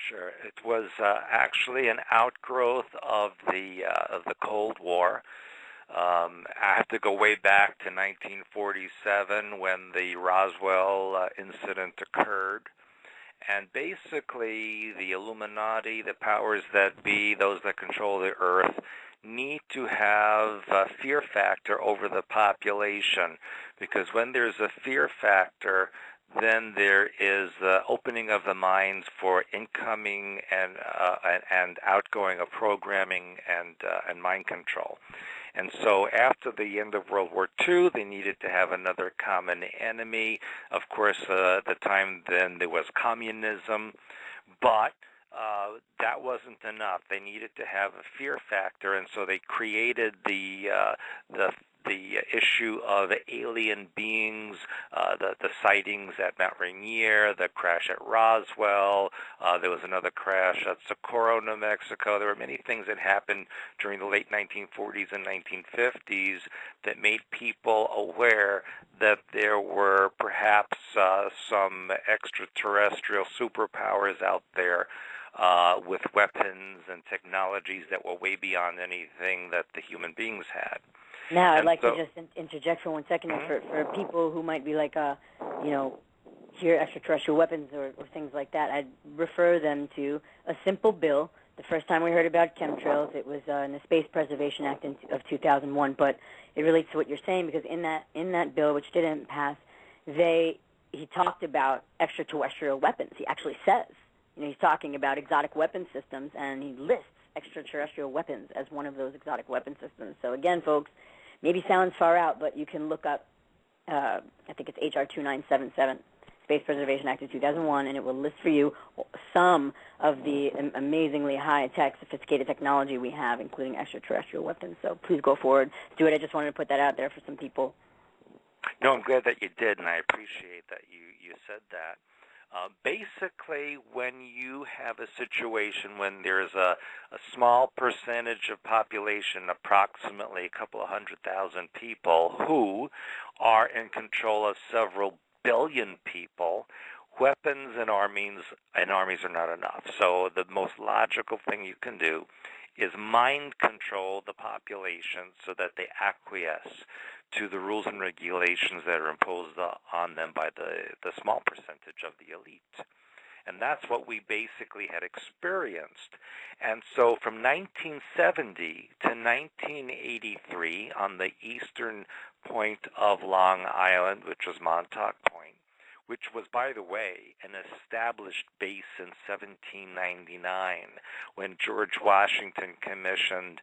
Sure. It was actually an outgrowth of the Cold War. I have to go way back to 1947 when the Roswell incident occurred. And basically, the Illuminati, the powers that be, those that control the earth, need to have a fear factor over the population, because when there's a fear factor, then there is the opening of the minds for incoming and outgoing of programming and mind control. And so after the end of World War II, they needed to have another common enemy. Of course, at the time then there was communism, but that wasn't enough. They needed to have a fear factor, and so they created the issue of alien beings, the sightings at Mount Rainier, the crash at Roswell. There was another crash at Socorro, New Mexico. There were many things that happened during the late 1940s and 1950s that made people aware that there were perhaps some extraterrestrial superpowers out there with weapons and technologies that were way beyond anything that the human beings had. Now, I'd like to just interject for 1 second for people who might be like, hear extraterrestrial weapons or things like that. I'd refer them to a simple bill. The first time we heard about chemtrails, it was in the Space Preservation Act of 2001, but it relates to what you're saying, because in that bill, which didn't pass, he talked about extraterrestrial weapons. He actually says, he's talking about exotic weapon systems, and he lists extraterrestrial weapons as one of those exotic weapon systems. So again, folks, maybe sounds far out, but you can look up, I think it's HR 2977, Space Preservation Act of 2001, and it will list for you some of the amazingly high-tech, sophisticated technology we have, including extraterrestrial weapons. So please go forward. Stuart, I just wanted to put that out there for some people. No, I'm glad that you did, and I appreciate that you said that. Basically, when you have a situation when there's a small percentage of population, approximately a couple of 100,000 people, who are in control of several billion people, weapons and armies are not enough. So the most logical thing you can do is mind control the population so that they acquiesce to the rules and regulations that are imposed on them by the small percentage of the elite. And that's what we basically had experienced. And so from 1970 to 1983, on the eastern point of Long Island, which was Montauk Point, which was, by the way, an established base in 1799 when George Washington commissioned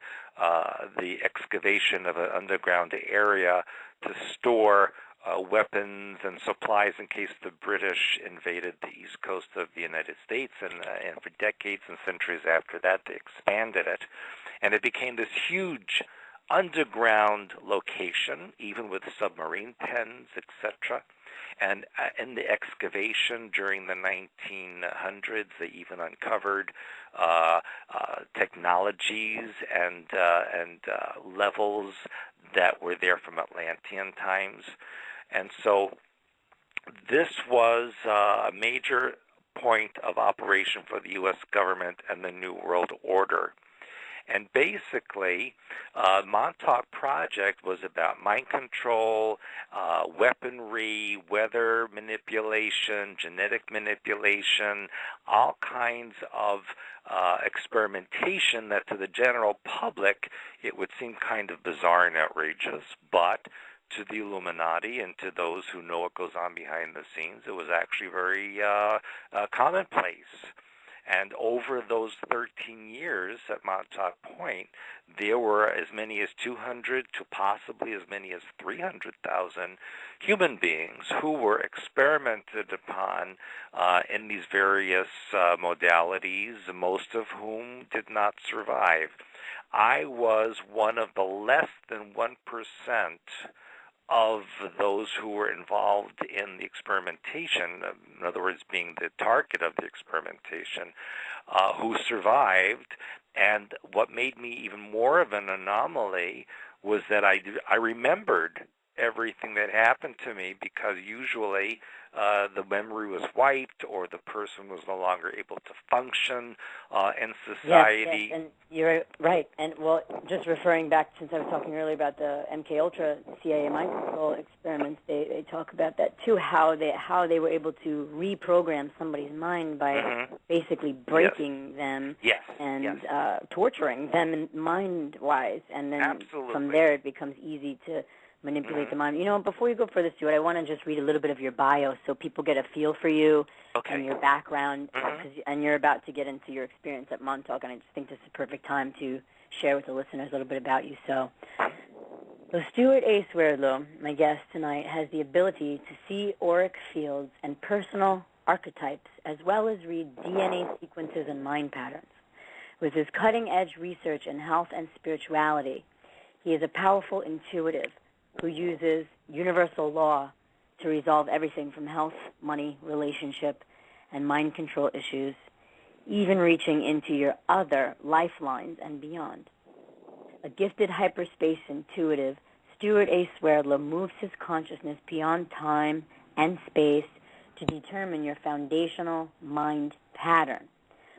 the excavation of an underground area to store weapons and supplies in case the British invaded the east coast of the United States, and for decades and centuries after that they expanded it. And it became this huge underground location, even with submarine pens, etc. And in the excavation during the 1900s, they even uncovered technologies and levels that were there from Atlantean times. And so this was a major point of operation for the U.S. government and the New World Order. And basically, Montauk Project was about mind control, weaponry, weather manipulation, genetic manipulation, all kinds of experimentation that to the general public it would seem kind of bizarre and outrageous, but to the Illuminati and to those who know what goes on behind the scenes, it was actually very commonplace. And over those 13 years at Montauk Point, there were as many as 200 to possibly as many as 300,000 human beings who were experimented upon in these various modalities, most of whom did not survive. I was one of the less than 1% of those who were involved in the experimentation, in other words, being the target of the experimentation, who survived. And what made me even more of an anomaly was that I remembered everything that happened to me, because usually the memory was wiped or the person was no longer able to function in society. Yes, and you're right. And, well, just referring back, since I was talking earlier about the MK Ultra CIA mind control experiments, they talk about that too, how they were able to reprogram somebody's mind by basically breaking them and torturing them mind-wise. And then from there it becomes easy to manipulate the mind. You know, before you go further, Stuart, I want to just read a little bit of your bio so people get a feel for you and your background, and you're about to get into your experience at Montauk, and I just think this is the perfect time to share with the listeners a little bit about you. So Stewart A. Swerdlow, my guest tonight, has the ability to see auric fields and personal archetypes, as well as read DNA sequences and mind patterns. With his cutting-edge research in health and spirituality, he is a powerful intuitive who uses universal law to resolve everything from health, money, relationship, and mind control issues, even reaching into your other lifelines and beyond. A gifted hyperspace intuitive, Stewart A. Swerdlow moves his consciousness beyond time and space to determine your foundational mind pattern,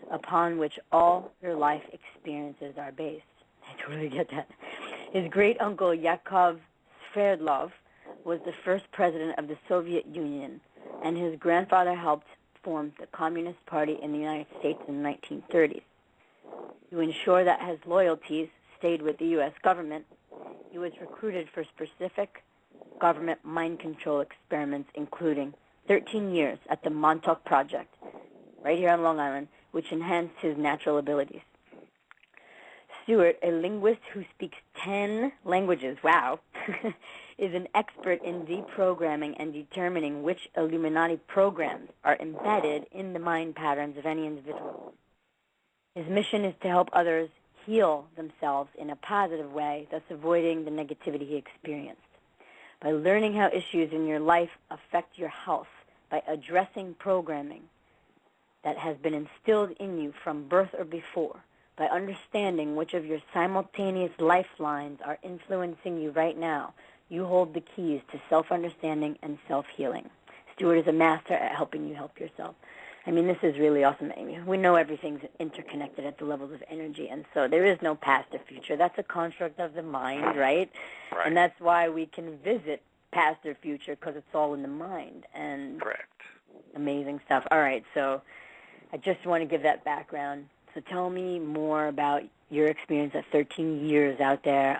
upon which all your life experiences are based. I totally get that. His great-uncle Yakov Sverdlov was the first president of the Soviet Union, and his grandfather helped form the Communist Party in the United States in the 1930s. To ensure that his loyalties stayed with the U.S. government, he was recruited for specific government mind control experiments, including 13 years at the Montauk Project, right here on Long Island, which enhanced his natural abilities. Stewart, a linguist who speaks 10 languages, wow, is an expert in deprogramming and determining which Illuminati programs are embedded in the mind patterns of any individual. His mission is to help others heal themselves in a positive way, thus avoiding the negativity he experienced. By learning how issues in your life affect your health, by addressing programming that has been instilled in you from birth or before, by understanding which of your simultaneous lifelines are influencing you right now, you hold the keys to self-understanding and self-healing. Stewart is a master at helping you help yourself. I mean, this is really awesome. We know everything's interconnected at the levels of energy, and so there is no past or future. That's a construct of the mind, right? And that's why we can visit past or future, because it's all in the mind. And amazing stuff. All right, so I just want to give that background. So tell me more about your experience at 13 years out there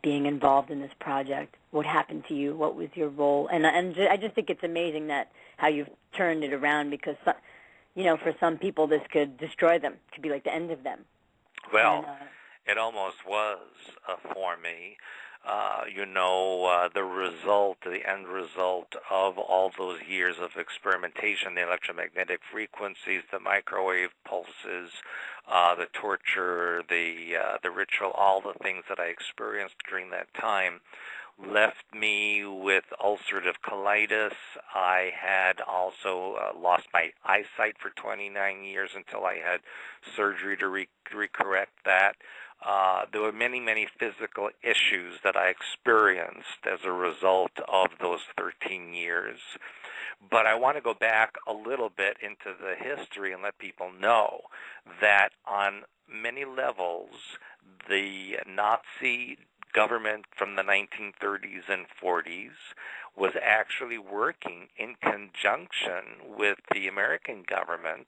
being involved in this project. What happened to you? What was your role? And I just think it's amazing that how you've turned it around, because, you know, for some people this could destroy them, could be like the end of them. Well, it almost was for me. The end result of all those years of experimentation, the electromagnetic frequencies, the microwave pulses, the torture, the ritual, all the things that I experienced during that time left me with ulcerative colitis. I had also lost my eyesight for 29 years until I had surgery to recorrect that. There were many, many physical issues that I experienced as a result of those 13 years. But I want to go back a little bit into the history and let people know that on many levels, the Nazi government from the 1930s and 40s was actually working in conjunction with the American government,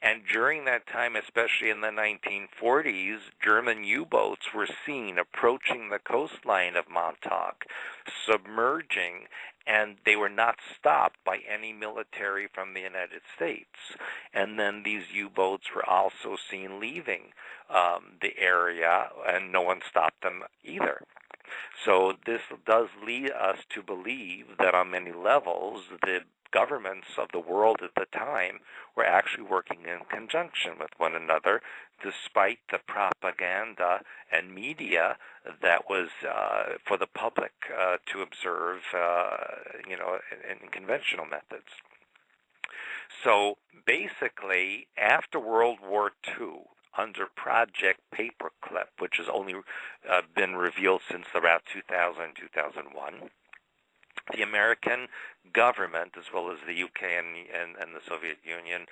and during that time, especially in the 1940s, German U-boats were seen approaching the coastline of Montauk, submerging, and they were not stopped by any military from the United States. And then these U-boats were also seen leaving the area, and no one stopped them either. So this does lead us to believe that on many levels, the governments of the world at the time were actually working in conjunction with one another, despite the propaganda and media that was for the public to observe, in conventional methods. So basically, after World War II, under Project Paperclip, which has only been revealed since around 2000, 2001, the American government, as well as the UK and the Soviet Union,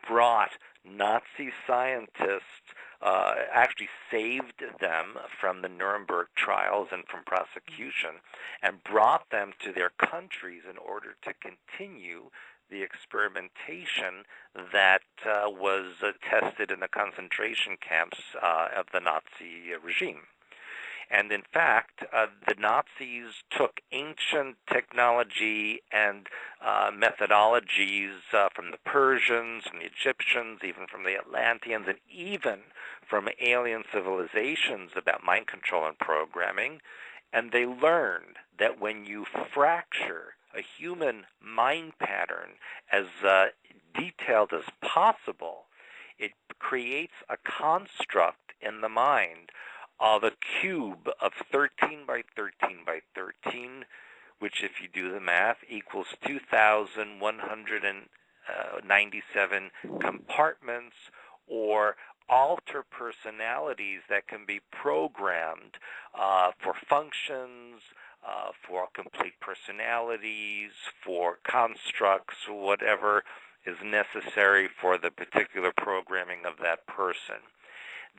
brought Nazi scientists, actually saved them from the Nuremberg trials and from prosecution, and brought them to their countries in order to continue the experimentation that was tested in the concentration camps of the Nazi regime. And in fact, the Nazis took ancient technology and methodologies from the Persians, from the Egyptians, even from the Atlanteans, and even from alien civilizations about mind control and programming, and they learned that when you fracture a human mind pattern as detailed as possible, it creates a construct in the mind of a cube of 13 by 13 by 13, which, if you do the math, equals 2,197 compartments or alter personalities that can be programmed for functions, for complete personalities, for constructs, whatever is necessary for the particular programming of that person.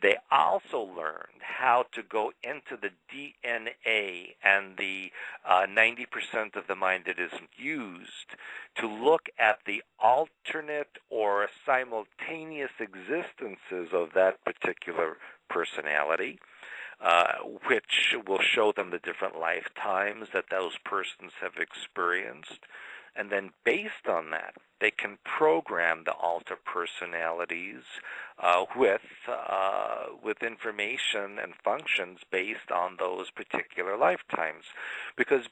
They also learned how to go into the DNA and the 90% of the mind that isn't used to look at the alternate or simultaneous existences of that particular personality, which will show them the different lifetimes that those persons have experienced. And then based on that, they can program the alter personalities with information and functions based on those particular lifetimes. Because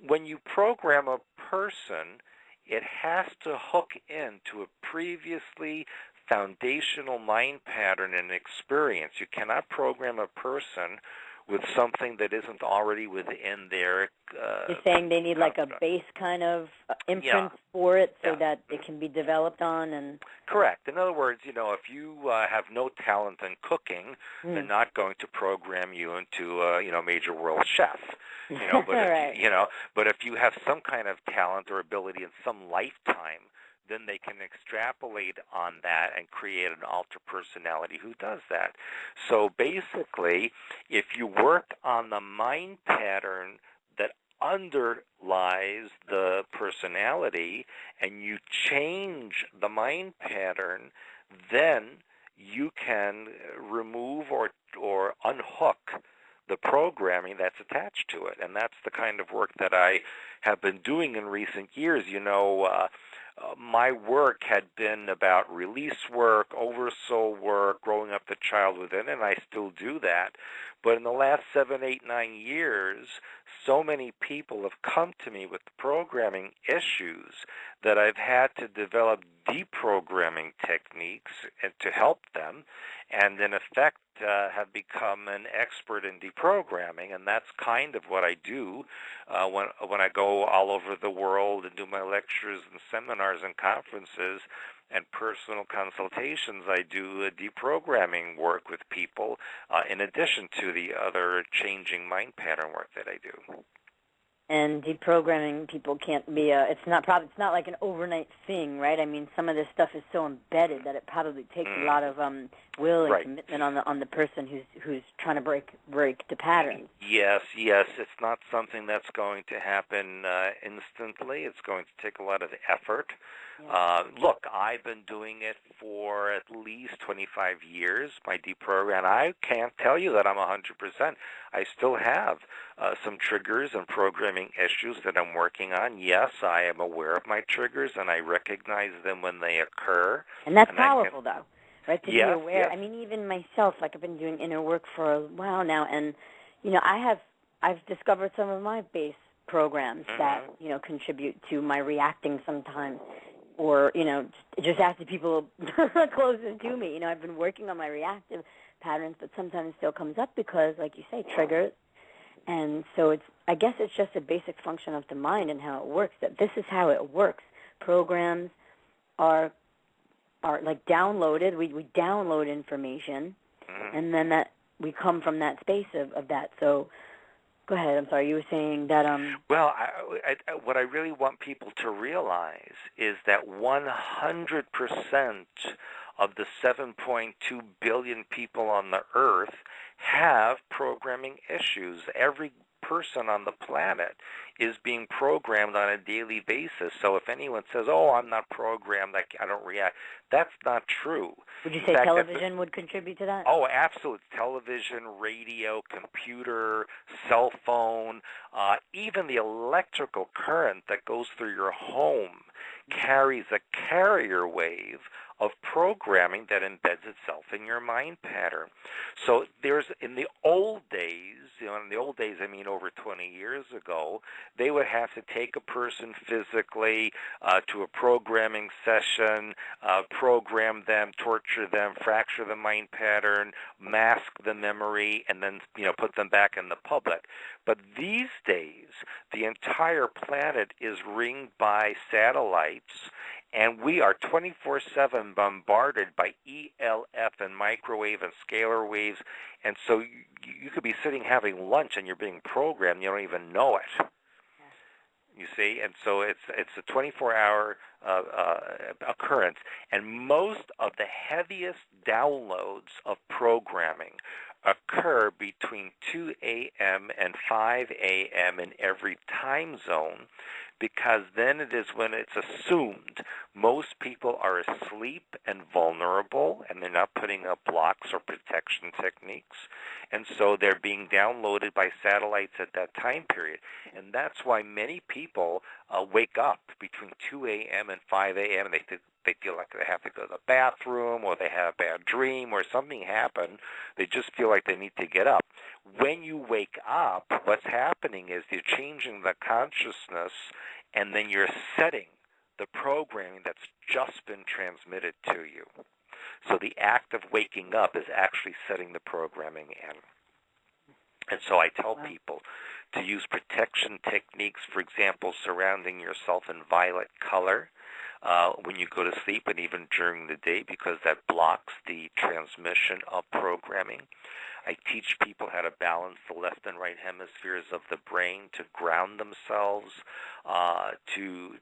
when you program a person, it has to hook into a previously foundational mind pattern and experience. You cannot program a person with something that isn't already within their You're saying they need like a base kind of imprint for it so that it can be developed on? And correct. In other words, if you have no talent in cooking, they're not going to program you into a major world chef. But right. but if you have some kind of talent or ability in some lifetime, then they can extrapolate on that and create an alter personality who does that. So basically, if you work on the mind pattern that underlies the personality and you change the mind pattern, then you can remove or unhook the programming that's attached to it. And that's the kind of work that I have been doing in recent years. My work had been about release work, oversoul work, growing up the child within, and I still do that. But in the last 7, 8, 9 years, so many people have come to me with programming issues that I've had to develop deprogramming techniques to help them, and in effect have become an expert in deprogramming, and that's kind of what I do when I go all over the world and do my lectures and seminars and conferences and personal consultations. I do deprogramming work with people in addition to the other changing mind pattern work that I do. And deprogramming people can't be it's not like an overnight thing, right? I mean, some of this stuff is so embedded that it probably takes a lot of will and commitment on the person who's trying to break the pattern. Yes, it's not something that's going to happen instantly. It's going to take a lot of effort. Yeah. Look, I've been doing it for at least 25 years, my deprogram. I can't tell you that I'm 100%. I still have some triggers and programming issues that I'm working on. Yes, I am aware of my triggers, and I recognize them when they occur. And that's powerful, though, right, to be aware. Yes. I mean, even myself, like I've been doing inner work for a while now, and, I've discovered some of my base programs that, contribute to my reacting sometimes, or, just after people closest to me. I've been working on my reactive patterns, but sometimes it still comes up because, like you say, triggers. And so I guess it's just a basic function of the mind and how it works, that this is how it works. Programs are like downloaded. We download information, and then that we come from that space of that. So Go ahead. I'm sorry. You were saying that. Well, what I really want people to realize is that 100% of the 7.2 billion people on the Earth have programming issues. Every person on the planet is being programmed on a daily basis. So if anyone says, "Oh, I'm not programmed, I don't react," that's not true. Would you say television would contribute to that? Oh, absolutely. Television, radio, computer, cell phone, even the electrical current that goes through your home carries a carrier wave of programming that embeds itself in your mind pattern. So in the old days, in the old days I mean over 20 years ago, they would have to take a person physically to a programming session, program them, torture them, fracture the mind pattern, mask the memory, and then put them back in the public. But these days, the entire planet is ringed by satellites, and we are 24/7 bombarded by ELF and microwave and scalar waves, and so you could be sitting having lunch and you're being programmed, you don't even know it. You see, and so it's a 24-hour occurrence, and most of the heaviest downloads of programming occur between 2 a.m. and 5 a.m. in every time zone, because then it is when it's assumed most people are asleep and vulnerable, and they're not putting up blocks or protection techniques, and so they're being downloaded by satellites at that time period. And that's why many people wake up between 2 a.m. and 5 a.m. and they feel like they have to go to the bathroom, or they have a bad dream, or something happened. They just feel like they need to get up. When you wake up, what's happening is you're changing the consciousness, and then you're setting the programming that's just been transmitted to you. So the act of waking up is actually setting the programming in. And so I tell people to use protection techniques, for example, surrounding yourself in violet color when you go to sleep and even during the day, because that blocks the transmission of programming. I teach people how to balance the left and right hemispheres of the brain to ground themselves, to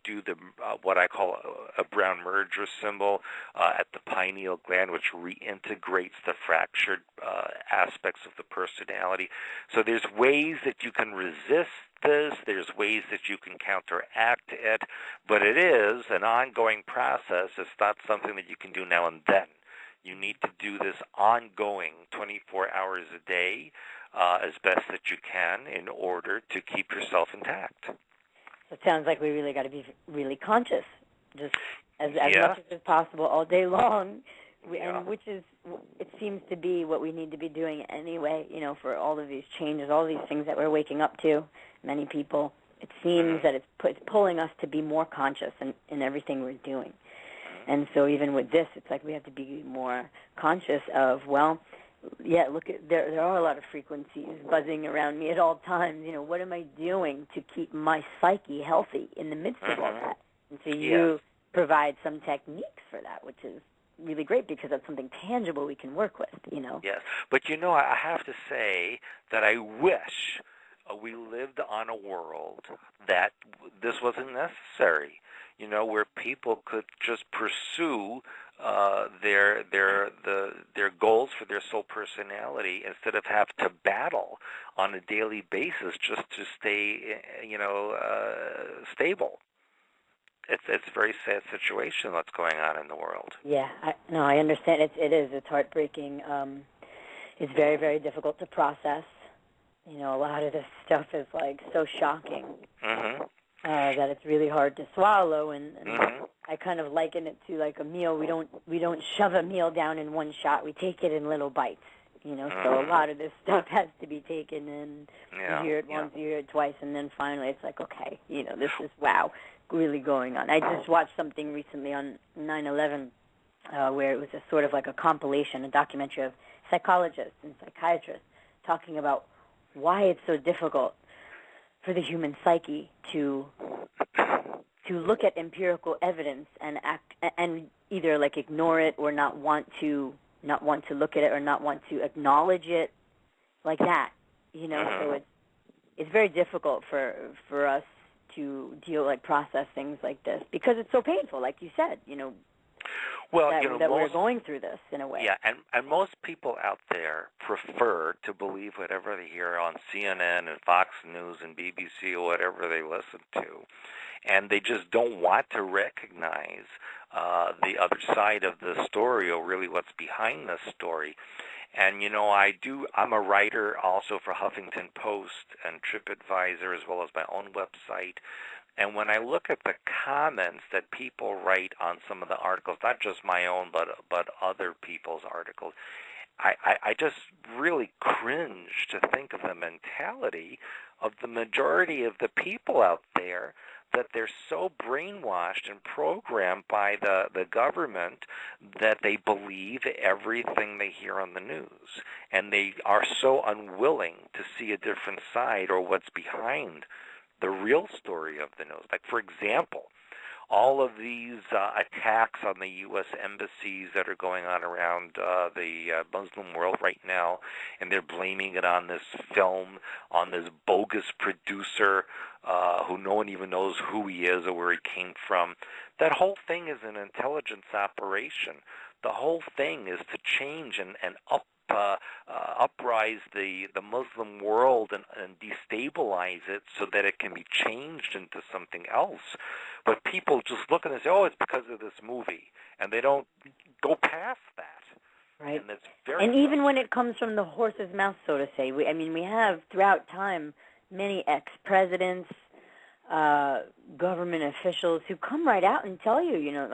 do the what I call a brown merger symbol at the pineal gland, which reintegrates the fractured aspects of the personality. So there's ways that you can resist this, there's ways that you can counteract it, but it is an ongoing process. It's not something that you can do now and then. You need to do this ongoing 24 hours a day as best that you can in order to keep yourself intact. So it sounds like we really got to be really conscious, just as much as possible all day long, and which is, it seems to be what we need to be doing anyway, for all of these changes, all these things that we're waking up to, many people. It seems that it's pulling us to be more conscious in everything we're doing. And so even with this, it's like we have to be more conscious of, look at there are a lot of frequencies buzzing around me at all times. What am I doing to keep my psyche healthy in the midst of all that? And so you provide some techniques for that, which is really great because that's something tangible we can work with, Yes, but I have to say that I wish we lived on a world that this wasn't necessary. Where people could just pursue their goals for their soul personality instead of have to battle on a daily basis just to stay, stable. It's a very sad situation that's going on in the world. Yeah, I understand. It is. It's heartbreaking. It's very, very difficult to process. A lot of this stuff is so shocking. Mm-hmm. That it's really hard to swallow, and I kind of liken it to like a meal. We don't shove a meal down in one shot. We take it in little bites, So a lot of this stuff has to be taken in. You hear it once, you hear it twice, and then finally it's like, okay, this is really going on. I just watched something recently on 9/11 where it was a sort of like a compilation, a documentary of psychologists and psychiatrists talking about why it's so difficult for the human psyche to look at empirical evidence and act and either ignore it or not want to look at it or not want to acknowledge it like that. So it's very difficult for us to process things like this because it's so painful, like you said, Well, that we're going through this in a way. Yeah, and most people out there prefer to believe whatever they hear on CNN and Fox News and BBC or whatever they listen to, and they just don't want to recognize the other side of the story or really what's behind the story. And, I'm a writer also for Huffington Post and TripAdvisor as well as my own website. And when I look at the comments that people write on some of the articles, not just my own, but other people's articles, I just really cringe to think of the mentality of the majority of the people out there, that they're so brainwashed and programmed by the government that they believe everything they hear on the news. And they are so unwilling to see a different side or what's behind the real story of the news. Like, for example, all of these attacks on the U.S. embassies that are going on around the Muslim world right now, and they're blaming it on this film, on this bogus producer who no one even knows who he is or where he came from. That whole thing is an intelligence operation. The whole thing is to change and uprise the Muslim world and destabilize it so that it can be changed into something else. But people just look and say, oh, it's because of this movie, and they don't go past that. Right. And, it's very even when it comes from the horse's mouth, so to say, we have throughout time many ex-presidents, government officials who come right out and tell you,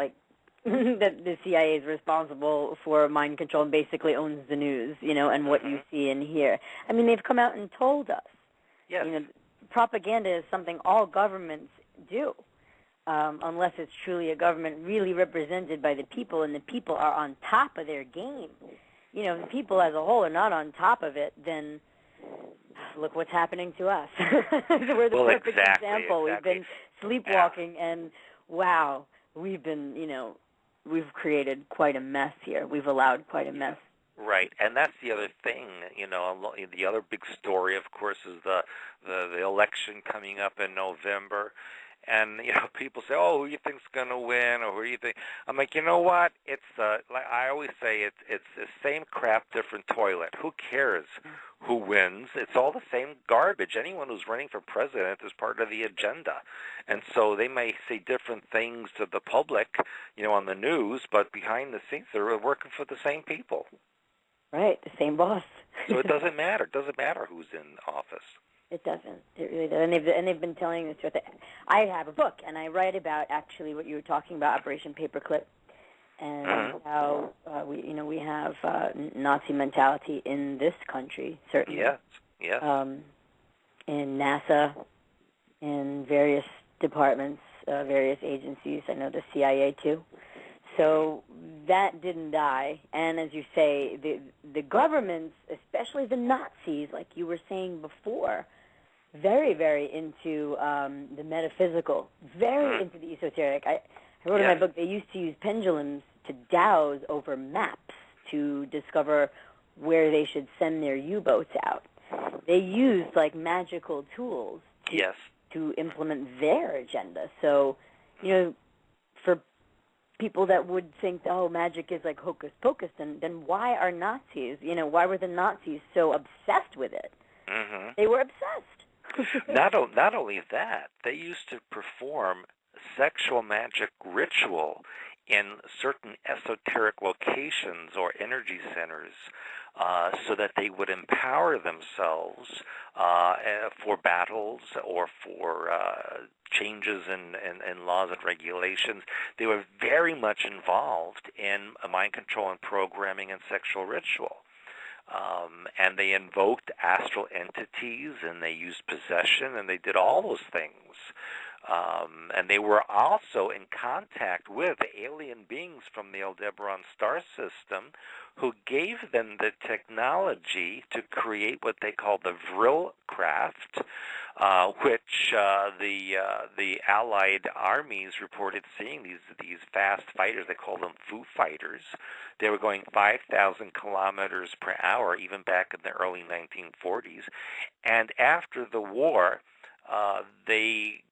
that the CIA is responsible for mind control and basically owns the news, and what you see and hear. I mean, they've come out and told us. Yes. Propaganda is something all governments do, unless it's truly a government really represented by the people, and the people are on top of their game. If the people as a whole are not on top of it, then look what's happening to us. We're the perfect example. Exactly. We've been sleepwalking, and wow, we've been, we've created quite a mess here. We've allowed quite a mess. Right, and that's the other thing. The other big story, of course, is the election coming up in November. And people say, "Oh, who do you think's going to win?" Or "Who do you think?" I'm like, you know what? It's like I always say, it's the same crap, different toilet. Who cares who wins? It's all the same garbage. Anyone who's running for president is part of the agenda, and so they may say different things to the public, on the news, but behind the scenes, they're working for the same people. Right, the same boss. So it doesn't matter. It doesn't matter who's in office. It doesn't. It really doesn't. And they've been telling the truth. I have a book, and I write about actually what you were talking about, Operation Paperclip, and how we have Nazi mentality in this country, certainly. Yes. Yes. In NASA, in various departments, various agencies. I know the CIA too. So that didn't die, and as you say, the governments, especially the Nazis, like you were saying before, very, very into the metaphysical, very into the esoteric. I wrote in my book, they used to use pendulums to douse over maps to discover where they should send their U-boats out. They used, magical tools to implement their agenda. So, for people that would think, oh, magic is like hocus pocus, then why are Nazis, why were the Nazis so obsessed with it? They were obsessed. Not only that, they used to perform sexual magic ritual in certain esoteric locations or energy centers so that they would empower themselves for battles or for changes in laws and regulations. They were very much involved in mind control and programming and sexual ritual. And they invoked astral entities, and they used possession, and they did all those things And they were also in contact with alien beings from the Aldebaran star system who gave them the technology to create what they call the Vril craft, which the Allied armies reported seeing these fast fighters. They call them Foo Fighters. They were going 5,000 kilometers per hour, even back in the early 1940s. And after the war, they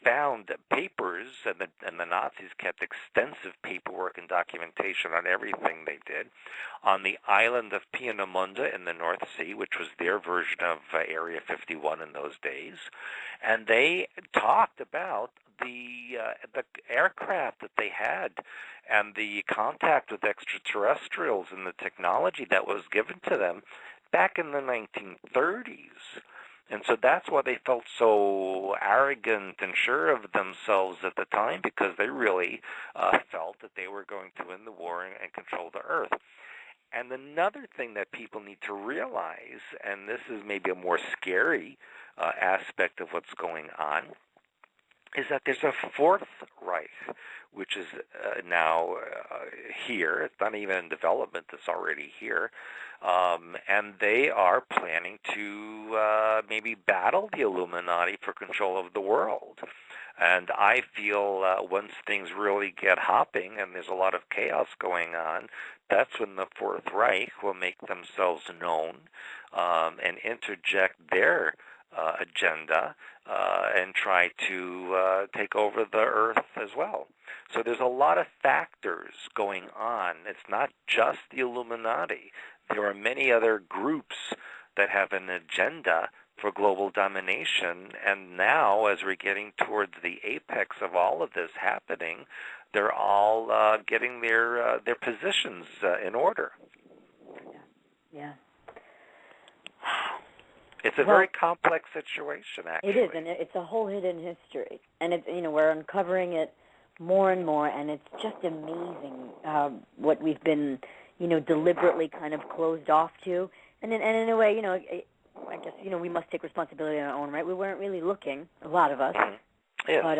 found papers, and the Nazis kept extensive paperwork and documentation on everything they did, on the island of Peenemünde in the North Sea, which was their version of Area 51 in those days. And they talked about the aircraft that they had and the contact with extraterrestrials and the technology that was given to them back in the 1930s. And so that's why they felt so arrogant and sure of themselves at the time, because they really felt that they were going to win the war and control the Earth. And another thing that people need to realize, and this is maybe a more scary aspect of what's going on, is that there's a Fourth Reich, which is now here. It's not even in development. It's already here. And they are planning to maybe battle the Illuminati for control of the world. And I feel once things really get hopping and there's a lot of chaos going on, that's when the Fourth Reich will make themselves known and interject their agenda and try to take over the Earth as well. So there's a lot of factors going on. It's not just the Illuminati. There are many other groups that have an agenda for global domination, and now, as we're getting towards the apex of all of this happening, they're all getting their positions in order. Yeah. It's a very complex situation, actually. It is, and it's a whole hidden history, and it's, we're uncovering it more and more, and it's just amazing what we've been, deliberately kind of closed off to, and in a way, I guess, we must take responsibility on our own, right? We weren't really looking, a lot of us, yes. But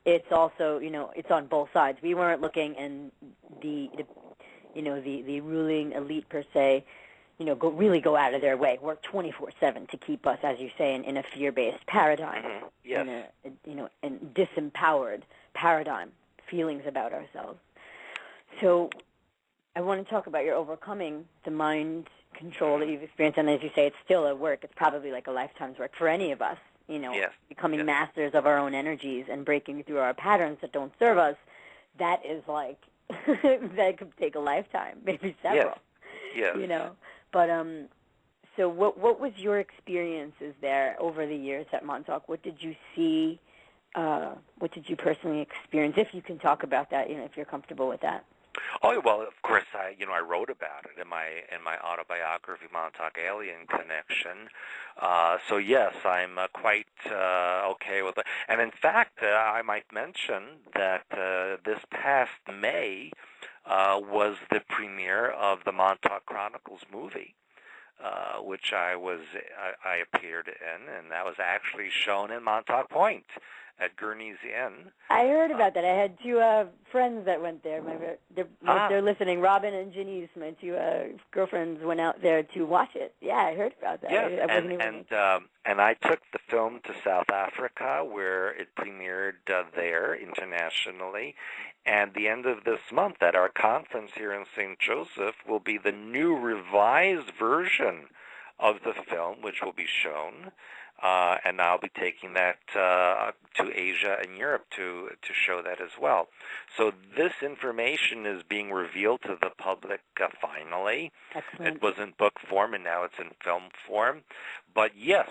it's also, it's on both sides. We weren't looking, and the ruling elite per se, go out of their way, work 24/7 to keep us, as you say, in a fear-based paradigm, yes. in a disempowered paradigm, feelings about ourselves. So I want to talk about your overcoming the mind control that you've experienced, and as you say, it's still a work. It's probably like a lifetime's work for any of us, yes. becoming masters of our own energies and breaking through our patterns that don't serve us. That is like, that could take a lifetime, maybe several. Yes. But so what was your experiences there over the years at Montauk? What did you see? What did you personally experience? If you can talk about that, if you're comfortable with that. Oh well, of course. I wrote about it in my autobiography, Montauk Alien Connection. So yes, I'm quite okay with it. And in fact, I might mention that this past May was the premiere of the Montauk Chronicles movie, which I appeared in, and that was actually shown in Montauk Point at Gurney's Inn. I heard about that. I had two friends that went there. They're listening. Robin and Janice, my two girlfriends, went out there to watch it. Yeah, I heard about that. Yes, and I took the film to South Africa, where it premiered there internationally. And the end of this month, at our conference here in St. Joseph, will be the new revised version of the film, which will be shown. And I'll be taking that to Asia and Europe to show that as well. So this information is being revealed to the public finally. Excellent. It was in book form, and now it's in film form. But yes,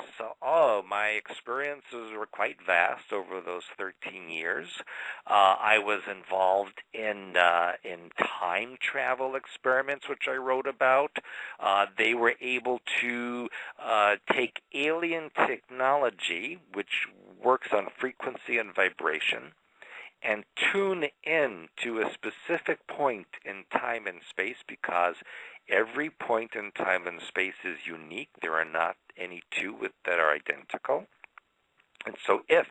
my experiences were quite vast over those 13 years. I was involved in time travel experiments, which I wrote about. They were able to take alien technology, which works on frequency and vibration, and tune in to a specific point in time and space, because every point in time and space is unique. There are not any two that are identical. And so if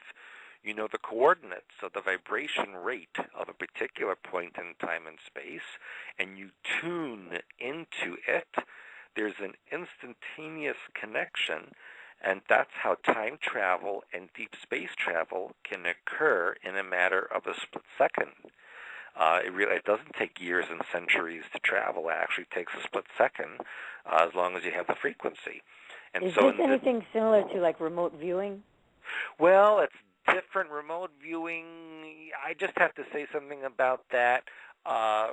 you know the coordinates, so the vibration rate of a particular point in time and space, and you tune into it, there's an instantaneous connection, and that's how time travel and deep space travel can occur in a matter of a split second. It doesn't take years and centuries to travel. It actually takes a split second, as long as you have the frequency. And is so this anything similar to like remote viewing? Well, it's different. Remote viewing, I just have to say something about that.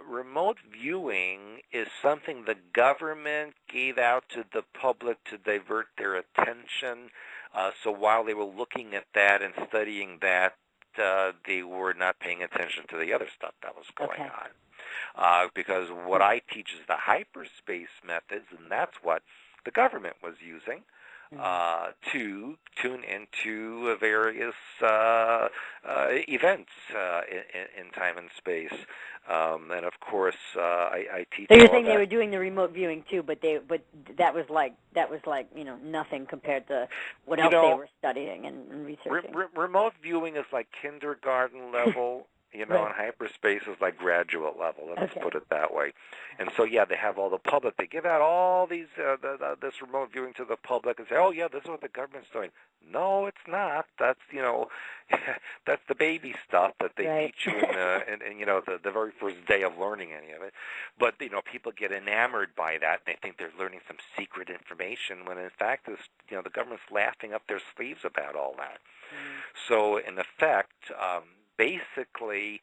Remote viewing is something the government gave out to the public to divert their attention. So while they were looking at that and studying that, they were not paying attention to the other stuff that was going on. Because what I teach is the hyperspace methods, and that's what the government was using to tune into various events in time and space. And of course, I teach. So you're saying they were doing the remote viewing too, but that was like nothing compared to what else they were studying and researching. Remote viewing is like kindergarten level. Right. And hyperspace is like graduate level. Let's put it that way. And so, they have all the public. They give out all these this remote viewing to the public and say, oh, yeah, this is what the government's doing. No, it's not. That's, that's the baby stuff that they teach you in the very first day of learning any of it. But, people get enamored by that, and they think they're learning some secret information when, in fact, the government's laughing up their sleeves about all that. So, in effect, basically,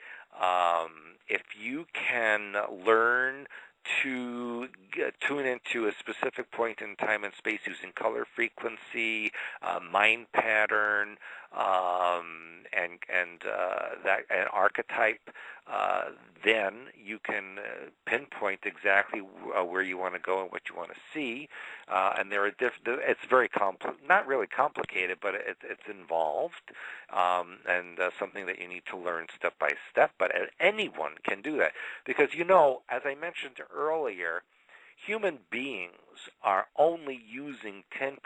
if you can learn to tune into a specific point in time and space using color frequency, mind pattern, and archetype, then you can pinpoint exactly where you want to go and what you want to see. And there are it's very not really complicated, but it's involved, and something that you need to learn step by step. But anyone can do that because as I mentioned earlier, human beings are only using 10%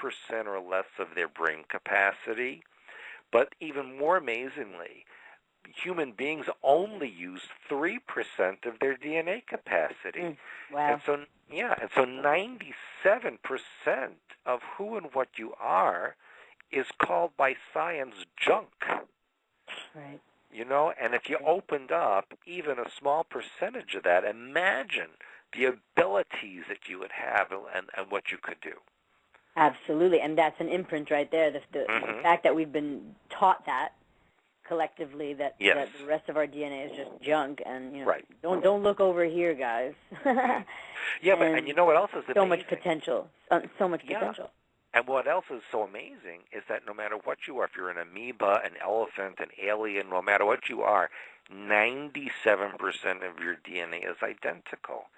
or less of their brain capacity. But even more amazingly, human beings only use 3% of their DNA capacity. Wow. And so 97% of who and what you are is called by science junk. Right. And if you opened up even a small percentage of that, imagine the abilities that you would have and what you could do. Absolutely, and that's an imprint right there. The fact that we've been taught that collectively, that the rest of our DNA is just junk, and don't look over here, guys. Yeah, and you know what else is amazing? So much potential. So much potential. And what else is so amazing is that no matter what you are, if you're an amoeba, an elephant, an alien, no matter what you are, 97% of your DNA is identical.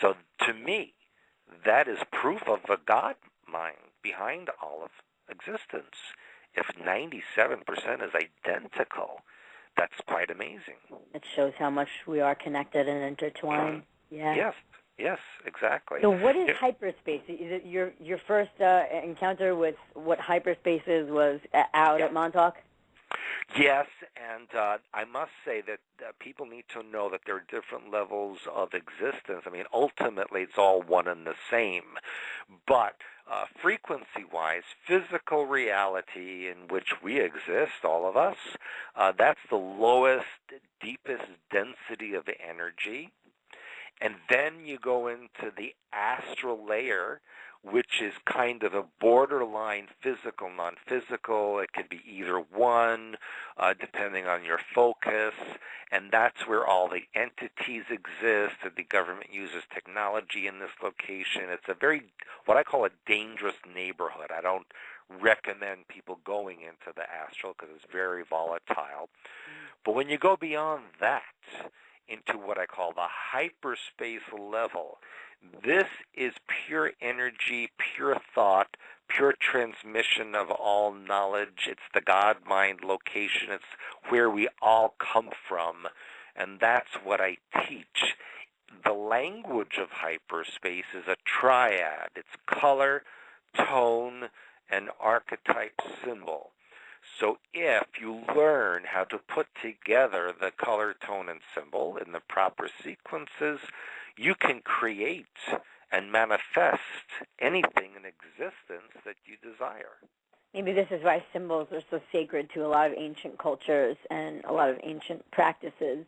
So to me, that is proof of the God mind behind all of existence. If 97% is identical, that's quite amazing. It shows how much we are connected and intertwined. Yes, exactly. So what is hyperspace? Is it your first encounter with what hyperspace is was out at Montauk? Yes, and I must say that people need to know that there are different levels of existence. I mean, ultimately, it's all one and the same. But frequency-wise, physical reality in which we exist, all of us, that's the lowest, deepest density of energy. And then you go into the astral layer, which is kind of a borderline physical, non-physical. It could be either one, depending on your focus. And that's where all the entities exist, and the government uses technology in this location. It's a what I call a dangerous neighborhood. I don't recommend people going into the astral because it's very volatile. But when you go beyond that, into what I call the hyperspace level, this is pure energy, pure thought, pure transmission of all knowledge. It's the God-mind location. It's where we all come from, and that's what I teach. The language of hyperspace is a triad. It's color, tone, and archetype symbol. So if you learn how to put together the color, tone, and symbol in the proper sequences, you can create and manifest anything in existence that you desire. Maybe this is why symbols are so sacred to a lot of ancient cultures and a lot of ancient practices.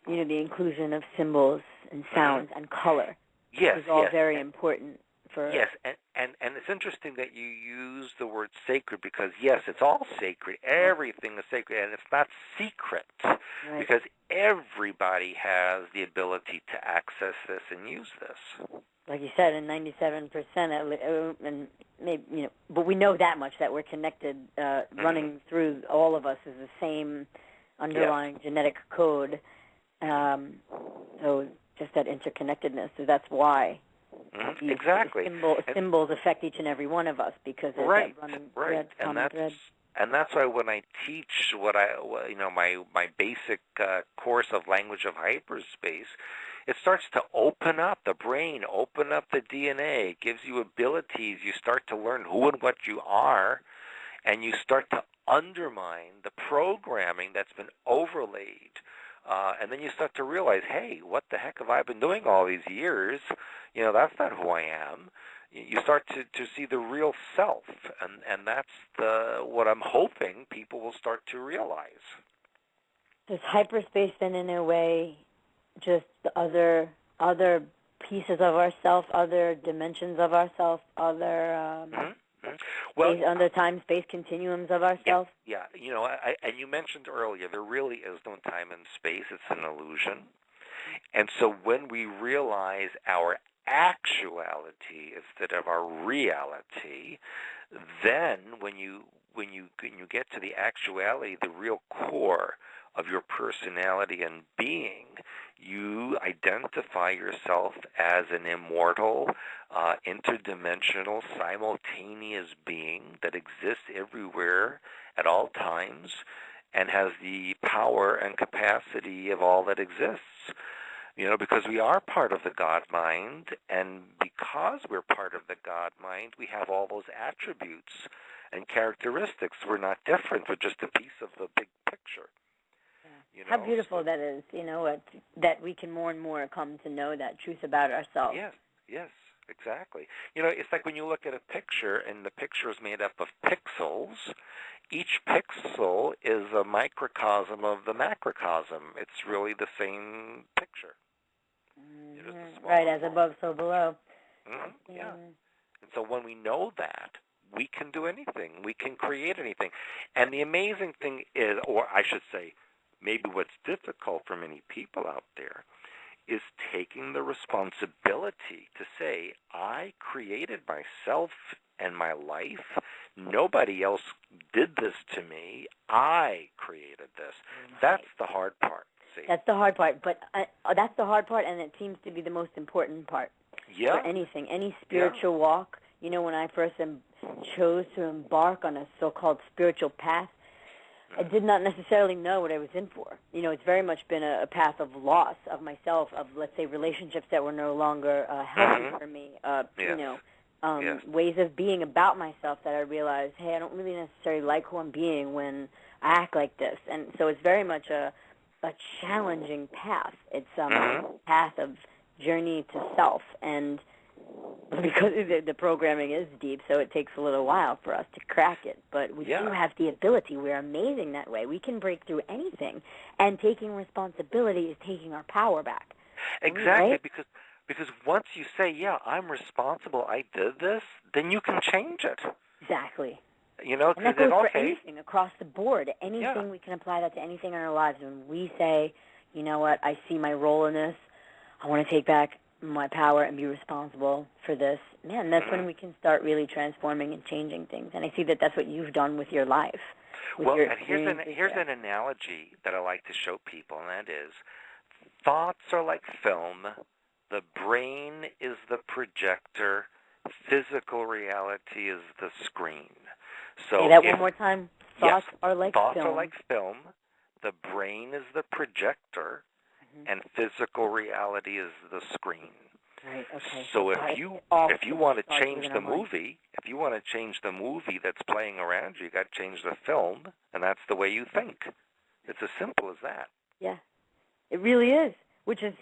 You know, the inclusion of symbols and sounds and color is all very important for... Yes, and it's interesting that you use the word sacred because, yes, it's all sacred. Everything is sacred, and it's not secret because everybody has the ability to access this and use this. Like you said, in 97%, and maybe, you know, but we know that much, that we're connected, running through all of us is the same underlying genetic code. So just that interconnectedness, so that's why exactly symbols affect each and every one of us because there's that running thread, common thread. And that's why when I teach my basic course of language of hyperspace, it starts to open up the brain, open up the DNA. It gives you abilities. You start to learn who and what you are, and you start to undermine the programming that's been overlaid. And then you start to realize, hey, what the heck have I been doing all these years? You know, that's not who I am. You start to see the real self, and that's what I'm hoping people will start to realize. Does hyperspace then, in a way, just the other pieces of ourself, other dimensions of ourself, other other time-space continuums of ourselves? Yeah. You know, and you mentioned earlier, there really is no time and space. It's an illusion. And so when we realize our actuality instead of our reality, then when you get to the actuality, the real core of your personality and being, you identify yourself as an immortal, interdimensional, simultaneous being that exists everywhere at all times and has the power and capacity of all that exists. You know, because we are part of the God mind, and because we're part of the God mind, we have all those attributes and characteristics. We're not different. We're just a piece of the big picture. You know, how beautiful that is, you know, that we can more and more come to know that truth about ourselves. Yes, exactly. You know, it's like when you look at a picture, and the picture is made up of pixels. Each pixel is a microcosm of the macrocosm. It's really the same picture. Right, as above, so below. Yeah. And so when we know that, we can do anything. We can create anything. And the amazing thing is, or I should say, maybe what's difficult for many people out there is taking the responsibility to say, I created myself and my life. Nobody else did this to me. I created this. That's the hard part. See? That's the hard part, but that's the hard part, and it seems to be the most important part for anything, any spiritual walk. You know, when I first chose to embark on a so-called spiritual path, I did not necessarily know what I was in for. You know, it's very much been a path of loss of myself, of, let's say, relationships that were no longer healthy for me, you know, ways of being about myself that I realized, hey, I don't really necessarily like who I'm being when I act like this. And so it's very much a challenging path. It's a path of journey to self, and because the programming is deep, so it takes a little while for us to crack it. But we do have the ability. We're amazing that way. We can break through anything, and taking responsibility is taking our power back. Exactly, right? because once you say, yeah, I'm responsible, I did this, then you can change it. Exactly. You know, and that goes for anything across the board. Anything, we can apply that to anything in our lives. When we say, you know what, I see my role in this, I want to take back my power and be responsible for this, man, that's when we can start really transforming and changing things. And I see that that's what you've done with your life. Well, and here's an analogy that I like to show people, and that is, thoughts are like film, the brain is the projector, physical reality is the screen. So say that one more time. Thoughts are like thoughts film. Thoughts are like film, the brain is the projector, and physical reality is the screen. Right, okay. So if you want to change the movie, If you want to change the movie that's playing around you, you got to change the film, and that's the way you think. It's as simple as that. Yeah, it really is, which is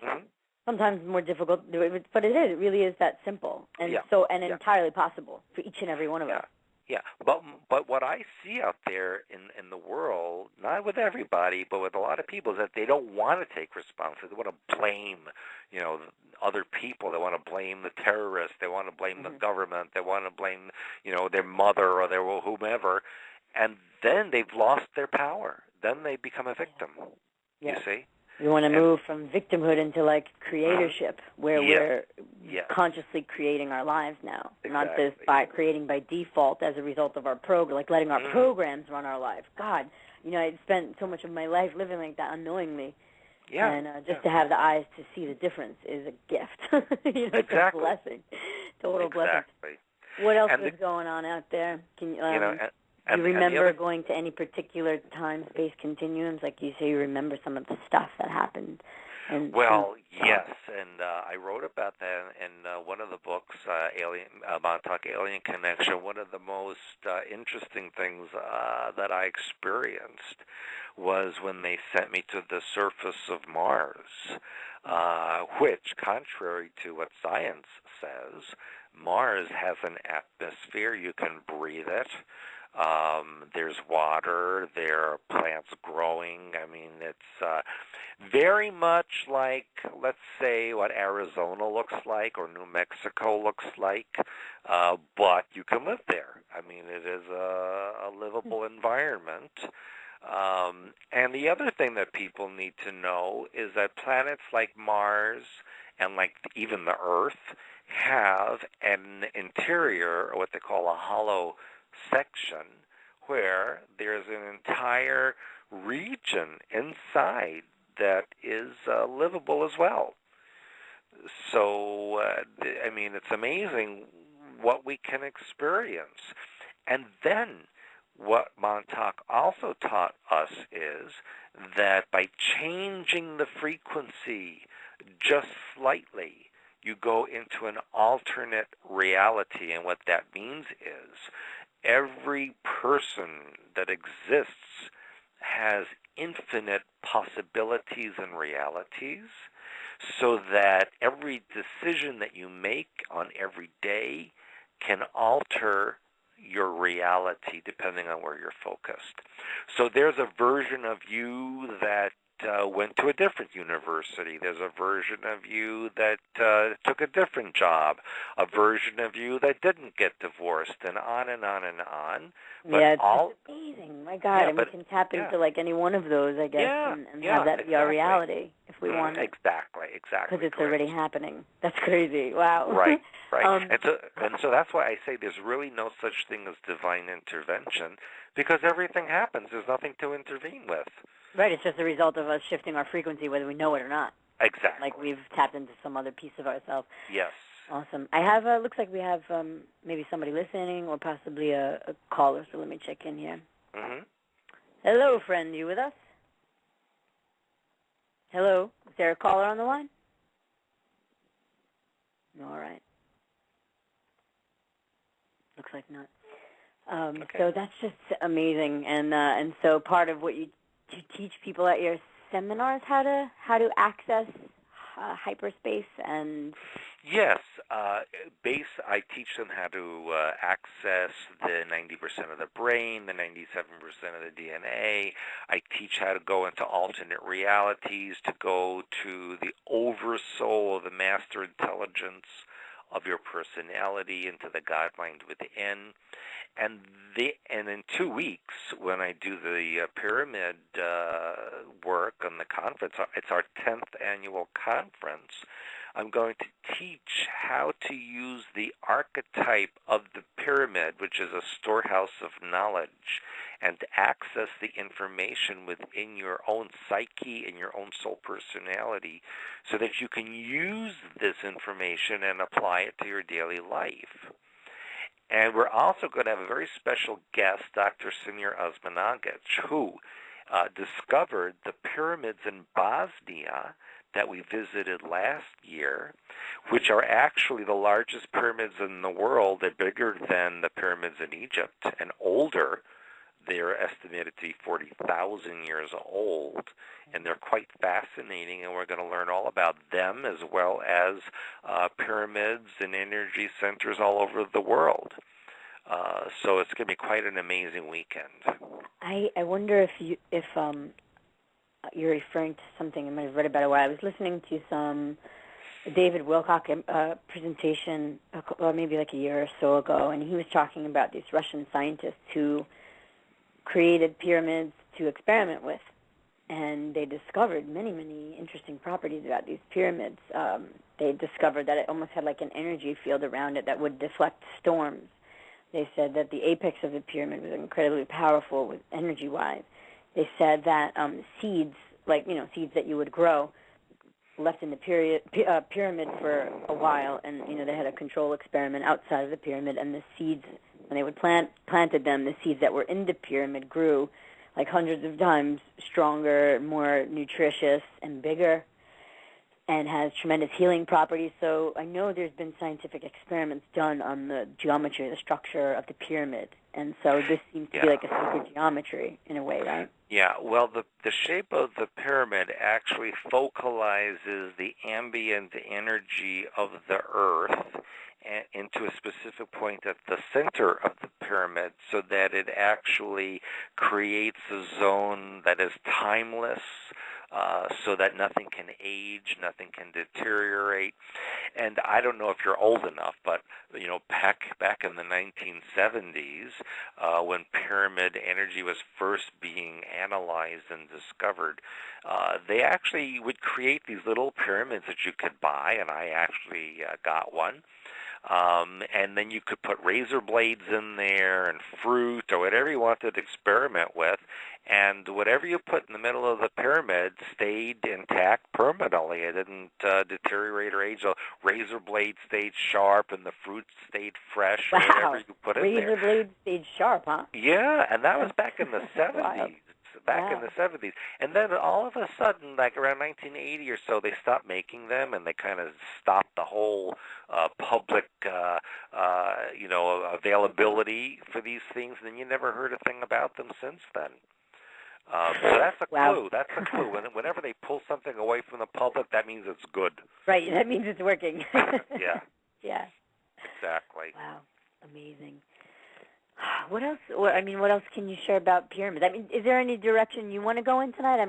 sometimes more difficult to do, but it is. It really is that simple, and entirely possible for each and every one of us. Yeah, but what I see out there in the world, not with everybody, but with a lot of people, is that they don't want to take responsibility. They want to blame, other people. They want to blame the terrorists. They want to blame the government. They want to blame, their mother or their whomever, and then they've lost their power. Then they become a victim. You see. We want to move from victimhood into creatorship, where we're consciously creating our lives now, not just by creating by default as a result of our program, letting our programs run our lives. God, I spent so much of my life living like that unknowingly, and just to have the eyes to see the difference is a gift. It's a blessing, total blessing. What else is going on out there? Can do you remember going to any particular time-space continuums? Like you say, you remember some of the stuff that happened. Yes, and I wrote about that in one of the books, Montauk Alien Connection. One of the most interesting things that I experienced was when they sent me to the surface of Mars, which, contrary to what science says, Mars has an atmosphere. You can breathe it. There's water, there are plants growing. I mean, it's very much like, let's say, what Arizona looks like or New Mexico looks like, but you can live there. I mean, it is a livable environment. And the other thing that people need to know is that planets like Mars and like even the Earth have an interior, or what they call a hollow section, where there's an entire region inside that is livable as well. So, I mean, it's amazing what we can experience. And then what Montauk also taught us is that by changing the frequency just slightly, you go into an alternate reality. And what that means is every person that exists has infinite possibilities and realities, so that every decision that you make on every day can alter your reality depending on where you're focused. So there's a version of you that went to a different university. There's a version of you that took a different job, a version of you that didn't get divorced, and on and on and on. But it's amazing. My God, and we can tap into any one of those, I guess, and have that be our reality if we want it. Exactly. Because it's already happening. That's crazy. Wow. Right. And so that's why I say there's really no such thing as divine intervention, because everything happens. There's nothing to intervene with. Right, it's just a result of us shifting our frequency, whether we know it or not. Exactly. Like we've tapped into some other piece of ourselves. Yes. Awesome. I have, looks like we have maybe somebody listening or possibly a caller, so let me check in here. Mm-hmm. Hello, friend, you with us? Hello? Is there a caller on the line? All right. Looks like not. So that's just amazing, and so part of what you teach people at your seminars how to access hyperspace and. Yes, I teach them how to access the 90% of the brain, the 97% of the DNA. I teach how to go into alternate realities, to go to the oversoul, the master intelligence of your personality, into the God mind within. And in 2 weeks, when I do the pyramid work on the conference, it's our 10th annual conference, I'm going to teach how to use the archetype of the pyramid, which is a storehouse of knowledge, and to access the information within your own psyche and your own soul personality so that you can use this information and apply it to your daily life. And we're also going to have a very special guest, Dr. Semir Osmanagic, who discovered the pyramids in Bosnia that we visited last year, which are actually the largest pyramids in the world. They're bigger than the pyramids in Egypt and older. They're estimated to be 40,000 years old, and they're quite fascinating, and we're going to learn all about them as well as pyramids and energy centers all over the world. So it's going to be quite an amazing weekend. I wonder if you're referring to something I might have read about it. Where I was listening to some David Wilcock presentation, maybe like a year or so ago, and he was talking about these Russian scientists who created pyramids to experiment with, and they discovered many, many interesting properties about these pyramids. They discovered that it almost had like an energy field around it that would deflect storms. They said that the apex of the pyramid was incredibly powerful with energy-wise. They said that seeds, like, seeds that you would grow, left in the pyramid for a while, and, they had a control experiment outside of the pyramid, and the seeds, when they would planted them, the seeds that were in the pyramid grew like hundreds of times stronger, more nutritious, and bigger, and has tremendous healing properties. So I know there's been scientific experiments done on the geometry, the structure of the pyramid, and so this seems to be like a sacred geometry in a way, right? Yeah, well, the shape of the pyramid actually focalizes the ambient energy of the Earth into a specific point at the center of the pyramid, so that it actually creates a zone that is timeless, so that nothing can age, nothing can deteriorate. And I don't know if you're old enough, but back in the 1970s, when pyramid energy was first being analyzed and discovered, they actually would create these little pyramids that you could buy, and I actually got one. And then you could put razor blades in there and fruit or whatever you wanted to experiment with, and whatever you put in the middle of the pyramid stayed intact permanently. It didn't deteriorate or age. The razor blade stayed sharp, and the fruit stayed fresh. Wow. Whatever you put in there. Razor blade stayed sharp, huh? Yeah, and that was back in the 70s. Wild. In the 70s. And then all of a sudden, like around 1980 or so, they stopped making them, and they kind of stopped the whole public, availability for these things, and then you never heard a thing about them since then. So that's a clue. That's a clue. Whenever they pull something away from the public, that means it's good. Right, that means it's working. Yeah. Yeah. Exactly. Wow, amazing. What else? What else can you share about pyramids? Is there any direction you want to go in tonight? I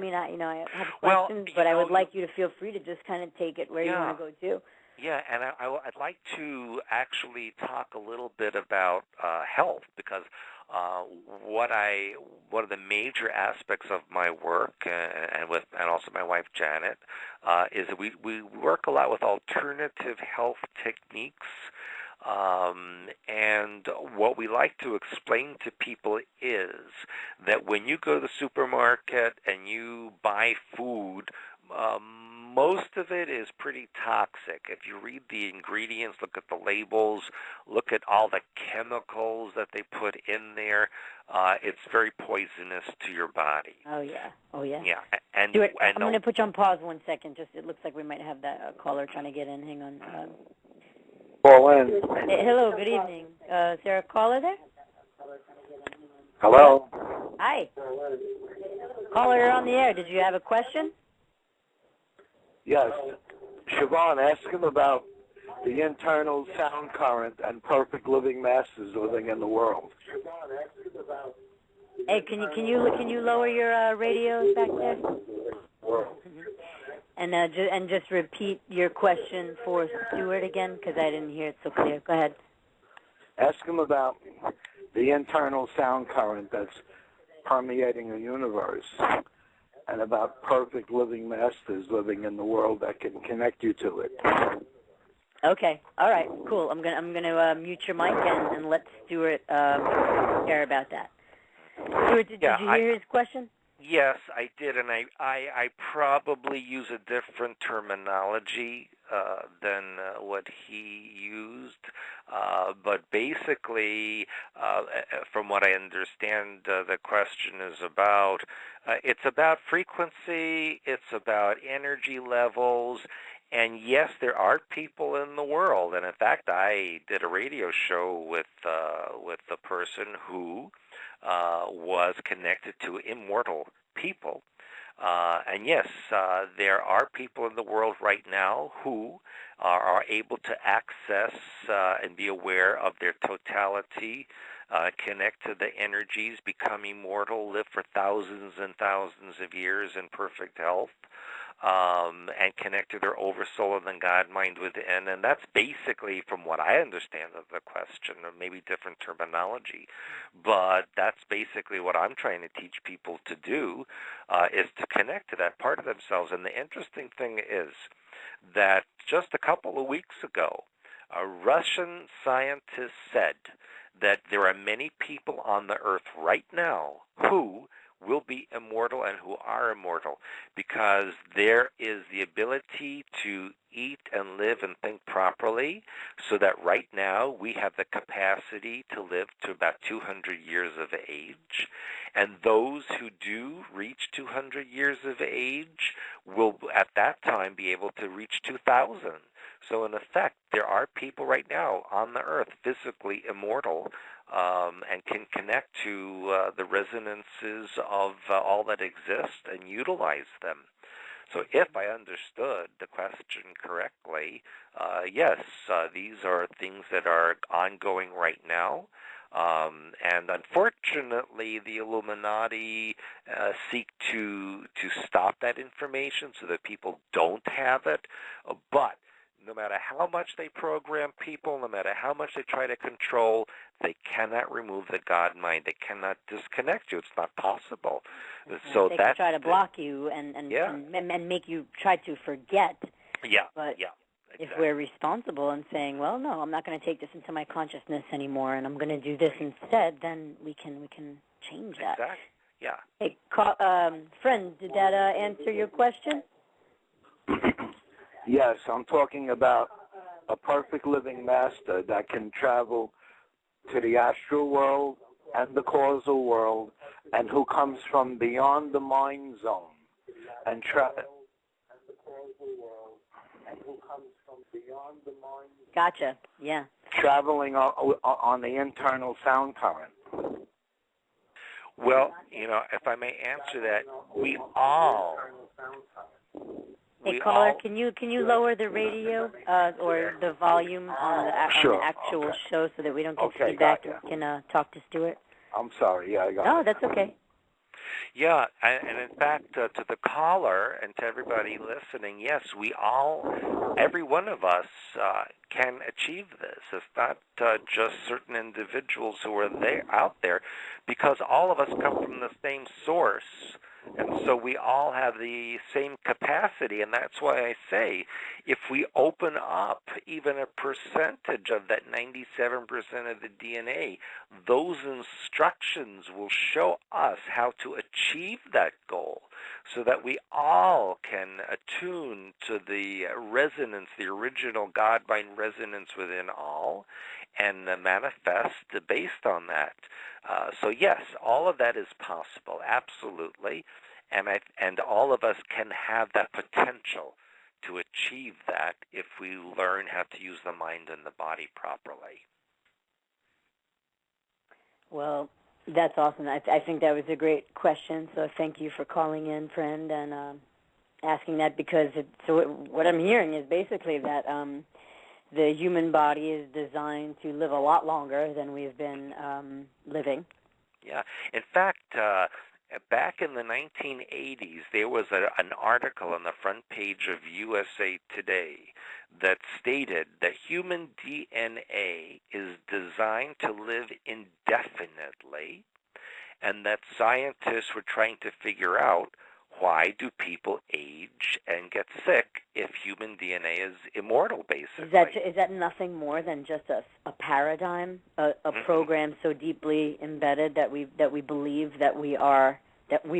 have questions, but I would like you to feel free to just kind of take it where you want to go to. Yeah, and I'd like to actually talk a little bit about health, because one of the major aspects of my work and also my wife Janet is that we work a lot with alternative health techniques. And what we like to explain to people is that when you go to the supermarket and you buy food, most of it is pretty toxic. If you read the ingredients, look at the labels, look at all the chemicals that they put in there, it's very poisonous to your body. Oh, yeah. Yeah. And Stewart, I'm going to put you on pause 1 second. It looks like we might have that caller trying to get in. Hang on. Call in. Hello, good evening. Is there a caller there? Hello? Hi. Caller, you're on the air. Did you have a question? Yes. Siobhan, ask him about the internal sound current and perfect living masses living in the world. Hey, can you lower your radios back there? And just repeat your question for Stewart again, because I didn't hear it so clear. Go ahead. Ask him about the internal sound current that's permeating the universe, and about perfect living masters living in the world that can connect you to it. Okay. All right. Cool. I'm gonna mute your mic and let Stewart care about that. Stewart, did you hear his question? Yes, I did, and I probably use a different terminology than what he used, but basically, from what I understand the question is about, it's about frequency, it's about energy levels, and yes, there are people in the world, and in fact, I did a radio show with a person who was connected to immortal people. And yes, there are people in the world right now who are able to access and be aware of their totality, connect to the energies, become immortal, live for thousands and thousands of years in perfect health, and connect to their oversoul and the God mind within. And that's basically, from what I understand of the question, or maybe different terminology, but that's basically what I'm trying to teach people to do, is to connect to that part of themselves. And the interesting thing is that just a couple of weeks ago, a Russian scientist said that there are many people on the earth right now who will be immortal and who are immortal, because there is the ability to eat and live and think properly, so that right now we have the capacity to live to about 200 years of age. And those who do reach 200 years of age will at that time be able to reach 2,000. So in effect, there are people right now on the earth physically immortal, and can connect to the resonances of all that exists and utilize them. So if I understood the question correctly, yes, these are things that are ongoing right now. And unfortunately, the Illuminati seek to stop that information so that people don't have it. But no matter how much they program people, no matter how much they try to control, they cannot remove the God mind. They cannot disconnect you. It's not possible. So they can try to block you and make you try to forget. Yeah. But exactly. If we're responsible and saying, well, no, I'm not going to take this into my consciousness anymore, and I'm going to do this instead, then we can change that. Exactly. Yeah. Hey, friend, did that answer your question? Yes, I'm talking about a perfect living master that can travel to the astral world and the causal world, and who comes from beyond the mind zone and Gotcha. Yeah. Traveling on the internal sound current. Well, if I may answer that, we all. Hey, caller, can you lower the radio or the volume on the actual show so that we don't get feedback and can talk to Stewart? I'm sorry. Yeah, I got it. No, that's okay. Yeah, and in fact, to the caller and to everybody listening, yes, we all, every one of us can achieve this. It's not just certain individuals who are out there, because all of us come from the same source. And so we all have the same capacity, and that's why I say, if we open up even a percentage of that 97% of the DNA, those instructions will show us how to achieve that goal, so that we all can attune to the resonance, the original God-mind resonance within all, and manifest based on that. So yes, all of that is possible, absolutely, and all of us can have that potential to achieve that if we learn how to use the mind and the body properly. Well, that's awesome. I think that was a great question, so thank you for calling in, friend, and asking that, because what I'm hearing is basically that the human body is designed to live a lot longer than we've been living. Yeah. In fact, back in the 1980s, there was an article on the front page of USA Today that stated that human DNA is designed to live indefinitely, and that scientists were trying to figure out, why do people age and get sick if human DNA is immortal, basically? Is that nothing more than just a paradigm, a program so deeply embedded that we believe that we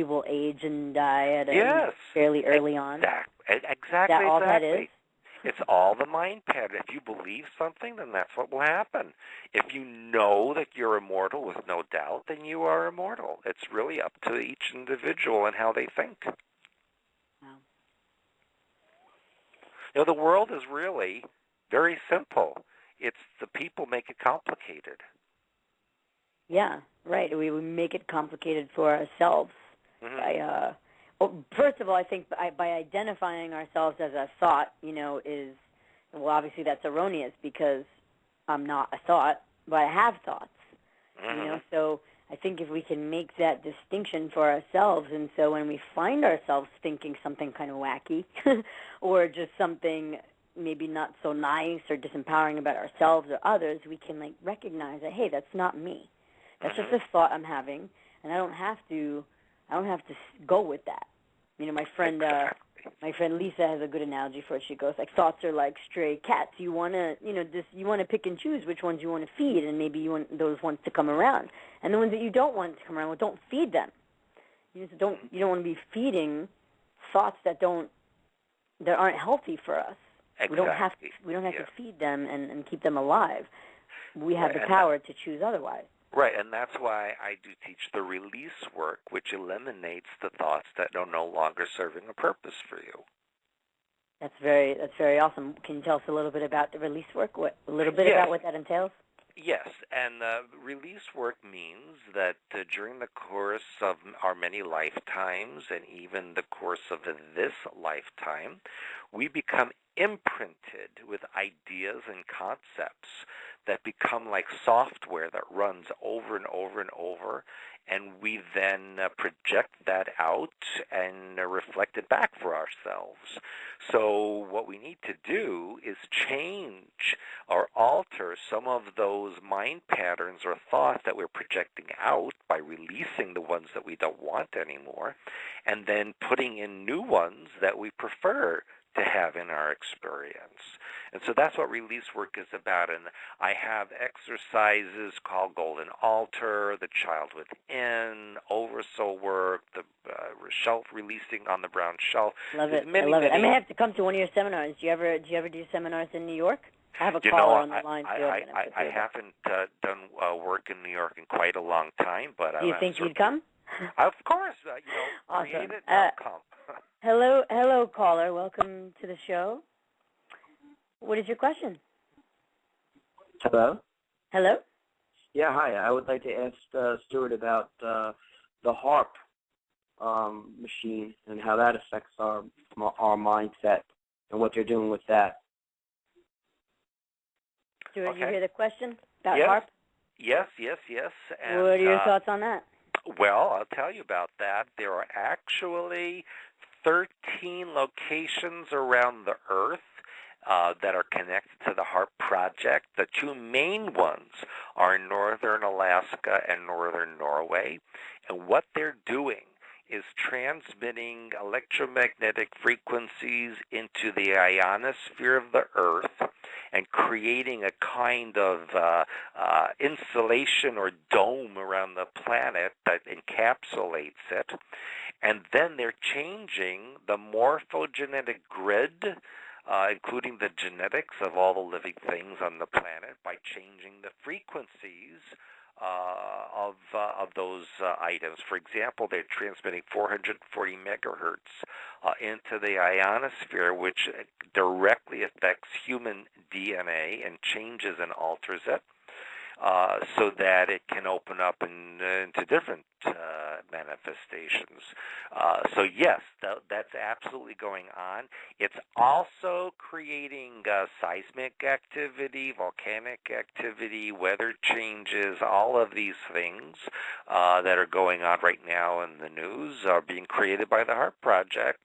will age and die at fairly early on? Exactly. Is that all that is? It's all the mind pattern. If you believe something, then that's what will happen. If you know that you're immortal with no doubt, then you are immortal. It's really up to each individual and how they think. Wow. The world is really very simple. It's the people make it complicated. Yeah, right. We make it complicated for ourselves. By, first of all, I think by identifying ourselves as a thought, well, obviously that's erroneous because I'm not a thought, but I have thoughts. So I think if we can make that distinction for ourselves, and so when we find ourselves thinking something kind of wacky or just something maybe not so nice or disempowering about ourselves or others, we can recognize that, hey, that's not me. That's just a thought I'm having, and I don't have to go with that. My friend Lisa has a good analogy for it. She goes, thoughts are like stray cats. You wanna pick and choose which ones you want to feed, and maybe you want those ones to come around, and the ones that you don't want to come around, well, don't feed them. You don't want to be feeding thoughts that aren't healthy for us. Exactly. We don't have to feed them and keep them alive. We have the power to choose otherwise. Right, and that's why I do teach the release work, which eliminates the thoughts that are no longer serving a purpose for you. That's very awesome. Can you tell us a little bit about the release work? About what that entails? Yes, and release work means that during the course of our many lifetimes and even the course of this lifetime, we become imprinted with ideas and concepts that become like software that runs over and over and over, and we then project that out and reflect it back for ourselves. So what we need to do is change or alter some of those mind patterns or thoughts that we're projecting out by releasing the ones that we don't want anymore, and then putting in new ones that we prefer to have in our experience. And so that's what release work is about. And I have exercises called Golden Altar, the Child Within, Oversoul work, the shelf releasing on the brown shelf. Love it. I love it. I may have to come to one of your seminars. Do you ever do seminars in New York? I have a caller on the line too. I haven't done work in New York in quite a long time, but do you think you'd come? Of course. Awesome. Create it, I'll come. Hello, caller. Welcome to the show. What is your question? Hello? Hello? Yeah, hi. I would like to ask Stewart about the HARP machine and how that affects our mindset and what they're doing with that. Stewart, okay. You hear the question about HARP? Yes. And, what are your thoughts on that? Well, I'll tell you about that. There are actually 13 locations around the Earth that are connected to the HARP project. The two main ones are in northern Alaska and northern Norway. And what they're doing is transmitting electromagnetic frequencies into the ionosphere of the Earth and creating a kind of insulation or dome around the planet that encapsulates it. And then they're changing the morphogenetic grid, including the genetics of all the living things on the planet, by changing the frequencies of those items. For example, they're transmitting 440 megahertz into the ionosphere, which directly affects human DNA and changes and alters it, so that it can open up into different manifestations. So yes, that's absolutely going on. It's also creating seismic activity, volcanic activity, weather changes. All of these things that are going on right now in the news are being created by the HARP project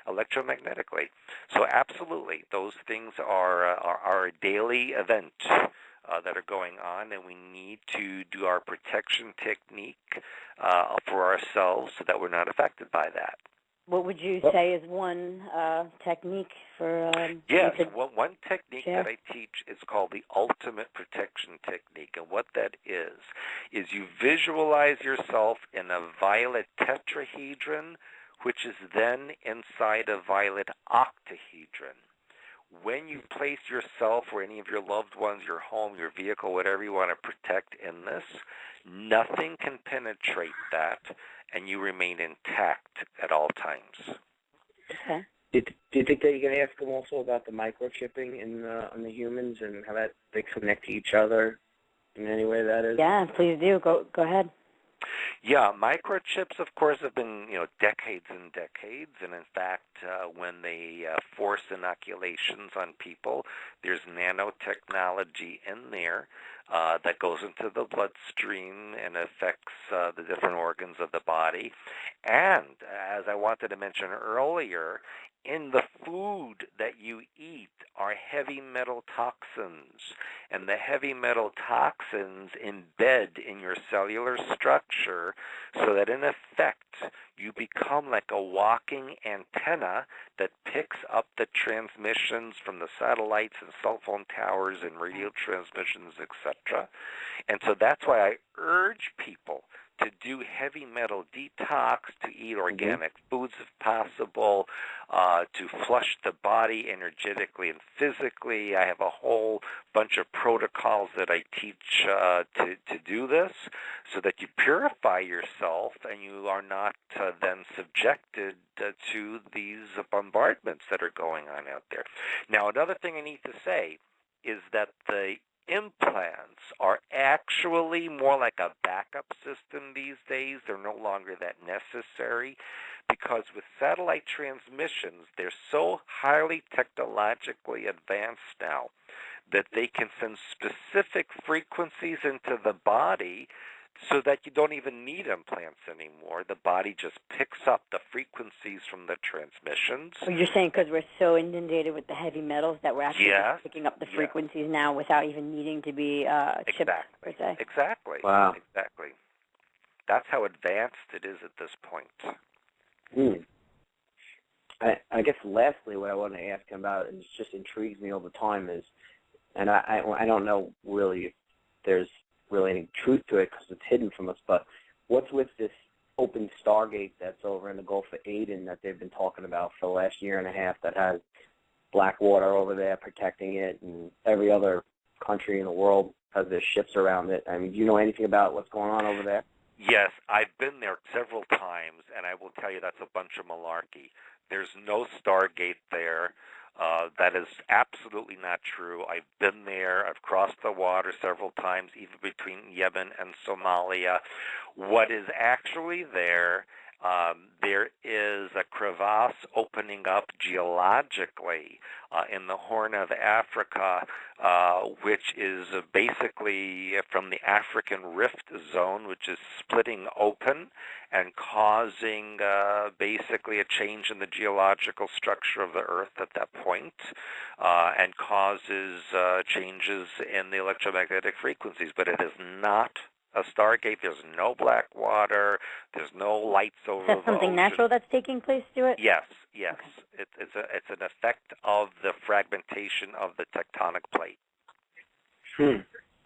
electromagnetically. So absolutely, those things are a daily event that are going on, and we need to do our protection technique for ourselves so that we're not affected by that. What would you say is one technique for... yes, one technique that I teach is called the ultimate protection technique, and what that is you visualize yourself in a violet tetrahedron, which is then inside a violet octahedron. when you place yourself or any of your loved ones, your home, your vehicle, whatever you want to protect in this, nothing can penetrate that, and you remain intact at all times. Okay. Do you think that you're going to ask them also about the microchipping on the humans and how that they connect to each other in any way that is? Yeah, please do. Go ahead. Yeah, microchips, of course, have been, decades and decades, and in fact, when they force inoculations on people, there's nanotechnology in there that goes into the bloodstream and affects the different organs of the body. And, as I wanted to mention earlier, in the food that you eat are heavy metal toxins, and the heavy metal toxins embed in your cellular structure so that in effect you become like a walking antenna that picks up the transmissions from the satellites and cell phone towers and radio transmissions, etc. And so that's why I urge people to do heavy metal detox, to eat organic foods if possible, to flush the body energetically and physically. I have a whole bunch of protocols that I teach to do this so that you purify yourself and you are not then subjected to these bombardments that are going on out there. Now, another thing I need to say is that the implants are actually more like a backup system these days. They're no longer that necessary because with satellite transmissions, they're so highly technologically advanced now that they can send specific frequencies into the body so that you don't even need implants anymore. The body just picks up the frequencies from the transmissions. So you're saying because we're so inundated with the heavy metals that we're actually just picking up the frequencies now without even needing to be chipped, per se? Exactly. Wow. Exactly. That's how advanced it is at this point. I guess lastly what I want to ask him about, and it just intrigues me all the time, is, and I don't know really if there's really any truth to it because it's hidden from us, but what's with this open Stargate that's over in the Gulf of Aden that they've been talking about for the last year and a half that has black water over there protecting it, and every other country in the world has their ships around it? I mean, do you know anything about what's going on over there? Yes, I've been there several times, and I will tell you that's a bunch of malarkey. There's no Stargate there. That is absolutely not true. I've been there. I've crossed the water several times, even between Yemen and Somalia. What is actually there, there is a crevasse opening up geologically in the Horn of Africa, which is basically from the African Rift Zone, which is splitting open and causing basically a change in the geological structure of the Earth at that point, and causes changes in the electromagnetic frequencies. But it is not a Stargate. There's no black water. There's no lights over the ocean. Is that something natural that's taking place, Stewart? Yes, yes. Okay. It's an effect of the fragmentation of the tectonic plate.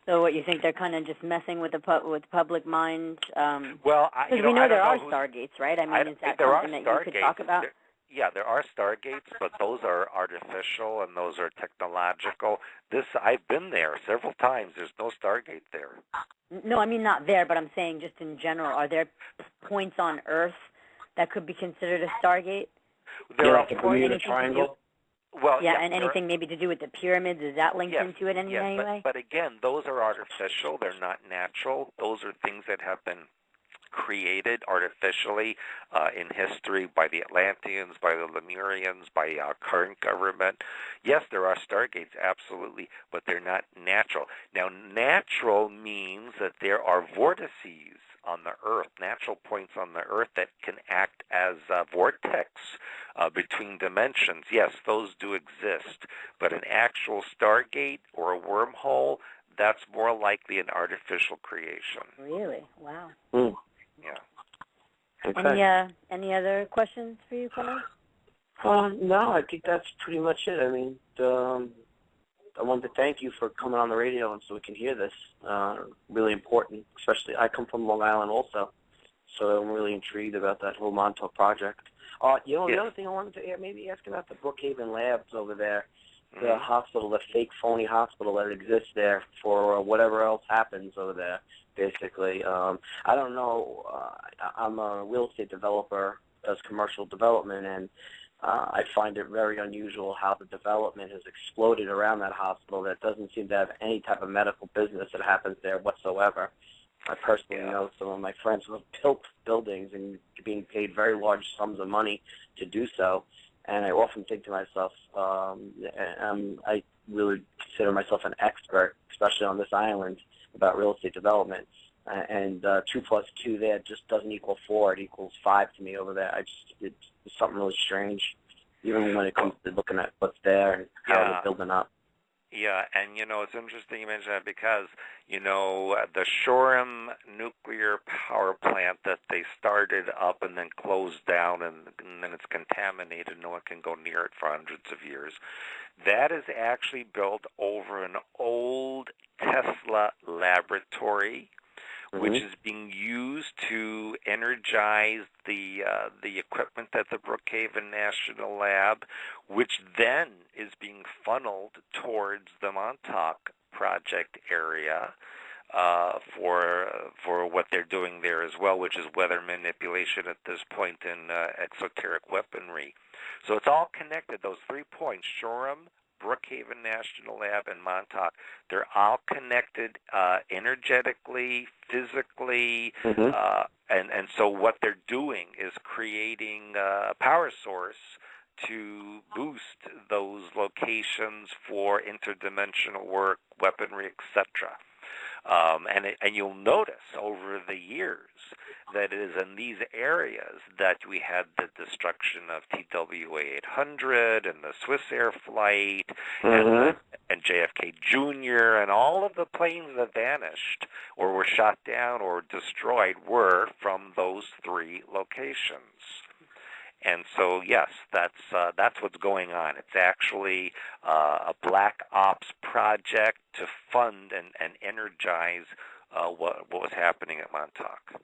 So what, you think they're kind of just messing with the public mind? Well, because we know there are Stargates, right? I mean, is that something that you could talk about? There are Stargates, but those are artificial and those are technological. I've been there several times. There's no Stargate there. No, I mean not there, but I'm saying just in general. Are there points on Earth that could be considered a Stargate? There are like a Bermuda Triangle. Well, and anything maybe to do with the pyramids, is that linked into it in any way? But again, those are artificial. They're not natural. Those are things that have been created artificially in history by the Atlanteans, by the Lemurians, by our current government. Yes, there are Stargates, absolutely, but they're not natural. Now, natural means that there are vortices on the Earth, natural points on the Earth that can act as a vortex between dimensions. Yes, those do exist, but an actual Stargate or a wormhole, that's more likely an artificial creation. Really? Wow. Yeah. Okay. Any other questions for you, Clement? No, I think that's pretty much it. I mean, I wanted to thank you for coming on the radio and so we can hear this. Really important, especially I come from Long Island also, so I'm really intrigued about that whole Montauk project. The other thing I wanted to maybe ask about the Brookhaven Labs over there. the hospital, the fake, phony hospital that exists there for whatever else happens over there, basically. I don't know. I'm a real estate developer, does commercial development, and I find it very unusual how the development has exploded around that hospital that doesn't seem to have any type of medical business that happens there whatsoever. I personally know some of my friends who have built buildings and being paid very large sums of money to do so. And I often think to myself, I really consider myself an expert, especially on this island, about real estate development. And 2 plus 2 there just doesn't equal 4; it equals 5 to me over there. It's something really strange, even when it comes to looking at what's there and how they're building up. Yeah, and it's interesting you mention that because the Shoreham nuclear power plant that they started up and then closed down, and then it's contaminated. No one can go near it for hundreds of years. That is actually built over an old Tesla laboratory, which is being used to energize the equipment at the Brookhaven National Lab, which then is being funneled towards the Montauk project area for what they're doing there as well, which is weather manipulation at this point in exoteric weaponry. So it's all connected. Those 3 points: Shoreham, Brookhaven National Lab, and Montauk. They're all connected energetically, physically, and so what they're doing is creating a power source to boost those locations for interdimensional work, weaponry, etc. And you'll notice over the years that it is in these areas that we had the destruction of TWA-800 and the Swiss Air Flight and JFK Jr. and all of the planes that vanished or were shot down or destroyed were from those 3 locations. And so, yes, that's what's going on. It's actually a black ops project to fund and energize what was happening at Montauk.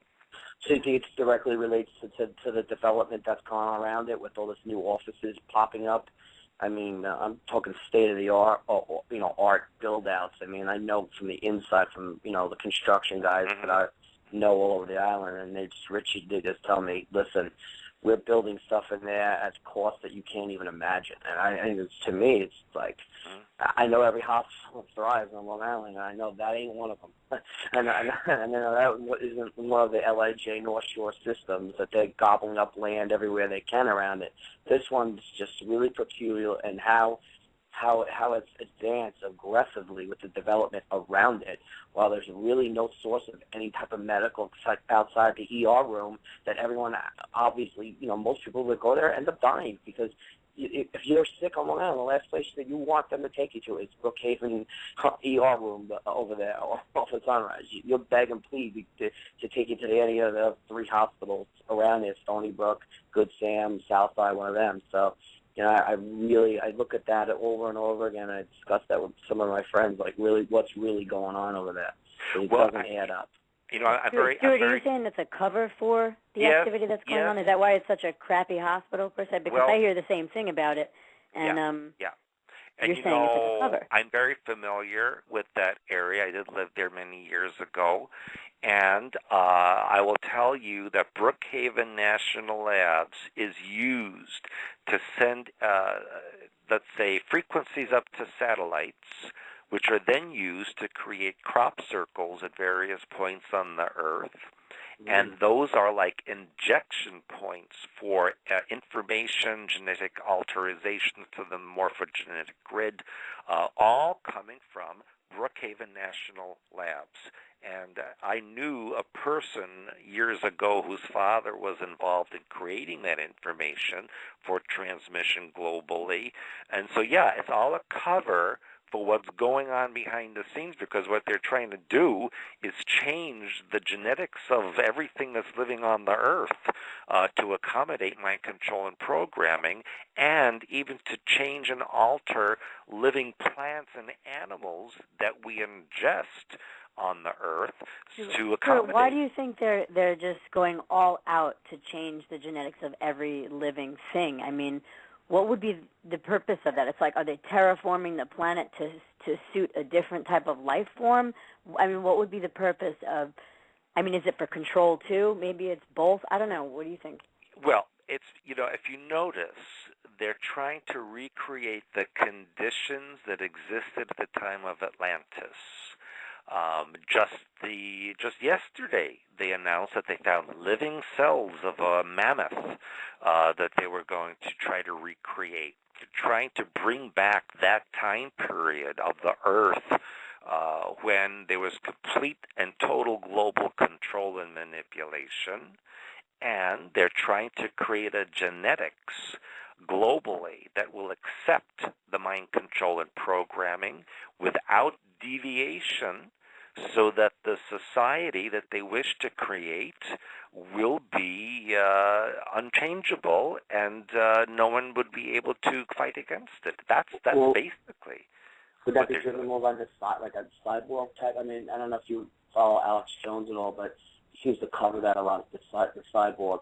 So you think it directly relates to the development that's going on around it with all this new offices popping up? I mean, I'm talking state-of-the-art, art build-outs. I mean, I know from the inside, from, the construction guys that I know all over the island, and they just tell me, listen, we're building stuff in there at costs that you can't even imagine. And to me, it's like, I know every hospital thrives on Long Island, and I know that ain't one of them. and that isn't one of the LIJ North Shore systems that they're gobbling up land everywhere they can around it. This one's just really peculiar, and how it's advanced aggressively with the development around it, while there's really no source of any type of medical outside the ER room that everyone, obviously, most people that go there end up dying because if you're sick on Long Island, the last place that you want them to take you to is Brookhaven ER room over there off of Sunrise. You'll beg and plead to take you to any of the 3 hospitals around there, Stony Brook, Good Sam, Southside, one of them. So, I look at that over and over again. I discuss that with some of my friends, like really what's really going on over there. It doesn't add up. Stuart, are you saying it's a cover for the activity that's going on? Is that why it's such a crappy hospital, per se? Because I hear the same thing about it. And, And you're saying it's like a cover. I'm very familiar with that area. I did live there many years ago. And I will tell you that Brookhaven National Labs is used to send, let's say, frequencies up to satellites, which are then used to create crop circles at various points on the Earth. And those are like injection points for information, genetic alterations to the morphogenetic grid, all coming from Brookhaven National Labs. And I knew a person years ago whose father was involved in creating that information for transmission globally. And so, it's all a cover for what's going on behind the scenes, because what they're trying to do is change the genetics of everything that's living on the Earth to accommodate mind control and programming, and even to change and alter living plants and animals that we ingest on the Earth to accommodate. Why do you think they're just going all out to change the genetics of every living thing? I mean, what would be the purpose of that? It's like, are they terraforming the planet to suit a different type of life form? I mean, what would be the purpose of, I mean, is it for control too? Maybe it's both? I don't know. What do you think? Well, it's, if you notice, they're trying to recreate the conditions that existed at the time of Atlantis. Just yesterday, they announced that they found living cells of a mammoth that they were going to try to recreate, trying to bring back that time period of the Earth when there was complete and total global control and manipulation. And they're trying to create a genetics globally that will accept the mind control and programming without deviation, so that the society that they wish to create will be unchangeable, and no one would be able to fight against it. That's well, basically. Would that be driven more by like a cyborg type? I mean, I don't know if you follow Alex Jones at all, but he seems to cover that a lot, the cyborgs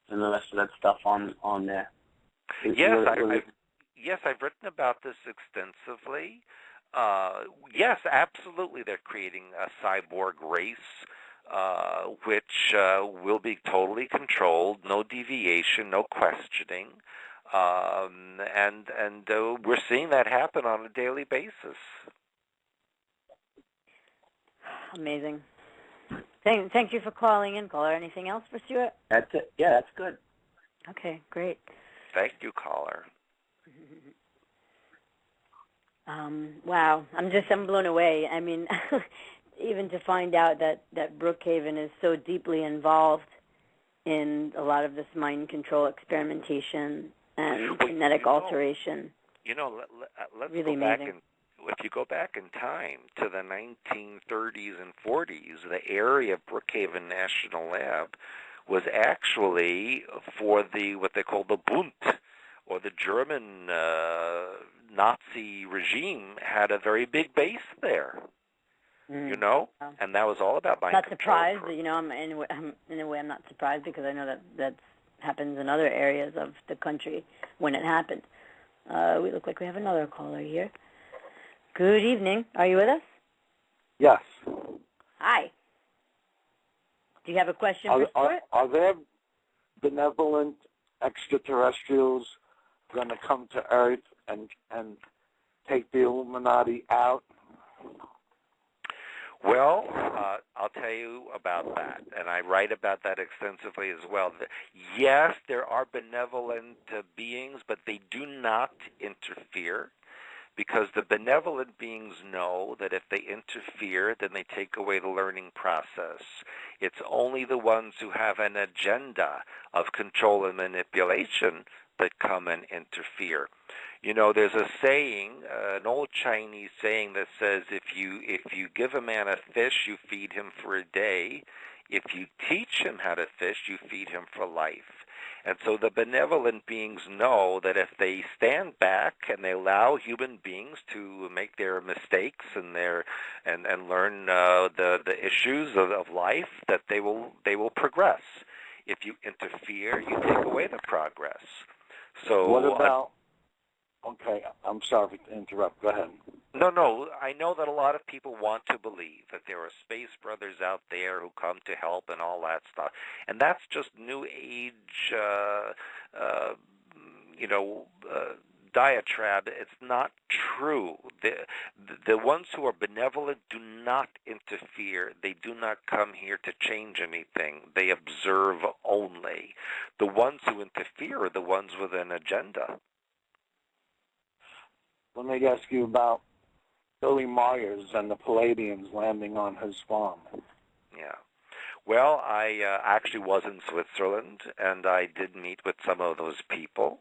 and the rest of that stuff on there. Yes, I've written about this extensively. Yes, absolutely, they're creating a cyborg race, which will be totally controlled, no deviation, no questioning, and we're seeing that happen on a daily basis. Amazing. Thank you for calling in, caller. Anything else for Stewart? That's it. Yeah, that's good. Okay, great. Thank you, caller. Wow, I'm blown away. I mean, even to find out that Brookhaven is so deeply involved in a lot of this mind control experimentation and genetic alteration. Let's really go amazing. Back if you go back in time to the 1930s and 40s, the area of Brookhaven National Lab was actually for what they call the Bund, or the German Nazi regime had a very big base there. And that was all about mind control. Not surprised, in a way I'm not surprised, because I know that happens in other areas of the country when it happened. We look like we have another caller here. Good evening. Are you with us? Yes. Hi. Do you have a question for Stewart? Are there benevolent extraterrestrials going to come to Earth and take the Illuminati out? Well, I'll tell you about that, and I write about that extensively as well. Yes, there are benevolent beings, but they do not interfere, because the benevolent beings know that if they interfere, then they take away the learning process. It's only the ones who have an agenda of control and manipulation that come and interfere. There's a saying, an old Chinese saying that says, if you give a man a fish, you feed him for a day. If you teach him how to fish, you feed him for life. And so the benevolent beings know that if they stand back and they allow human beings to make their mistakes and learn the issues of life, that they will progress. If you interfere, you take away the progress. So what about? Okay, I'm sorry to interrupt. Go ahead. No, I know that a lot of people want to believe that there are space brothers out there who come to help and all that stuff. And that's just New Age, diatribe. It's not true. The ones who are benevolent do not interfere. They do not come here to change anything. They observe only. The ones who interfere are the ones with an agenda. Let me ask you about Billy Myers and the Palladians landing on his farm. Yeah. Well, I actually was in Switzerland, and I did meet with some of those people.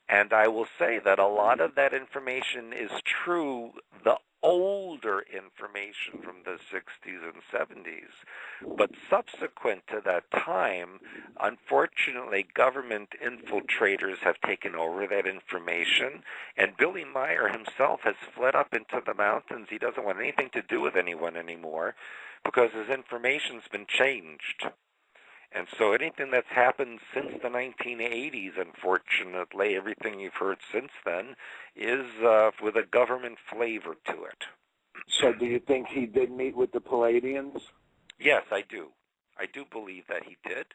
And I will say that a lot of that information is true, the older information from the 60s and 70s. But subsequent to that time, unfortunately, government infiltrators have taken over that information, and Billy Meyer himself has fled up into the mountains. He doesn't want anything to do with anyone anymore because his information's been changed. And so anything that's happened since the 1980s, unfortunately, everything you've heard since then is with a government flavor to it. So do you think he did meet with the Palladians? Yes, I do. I do believe that he did.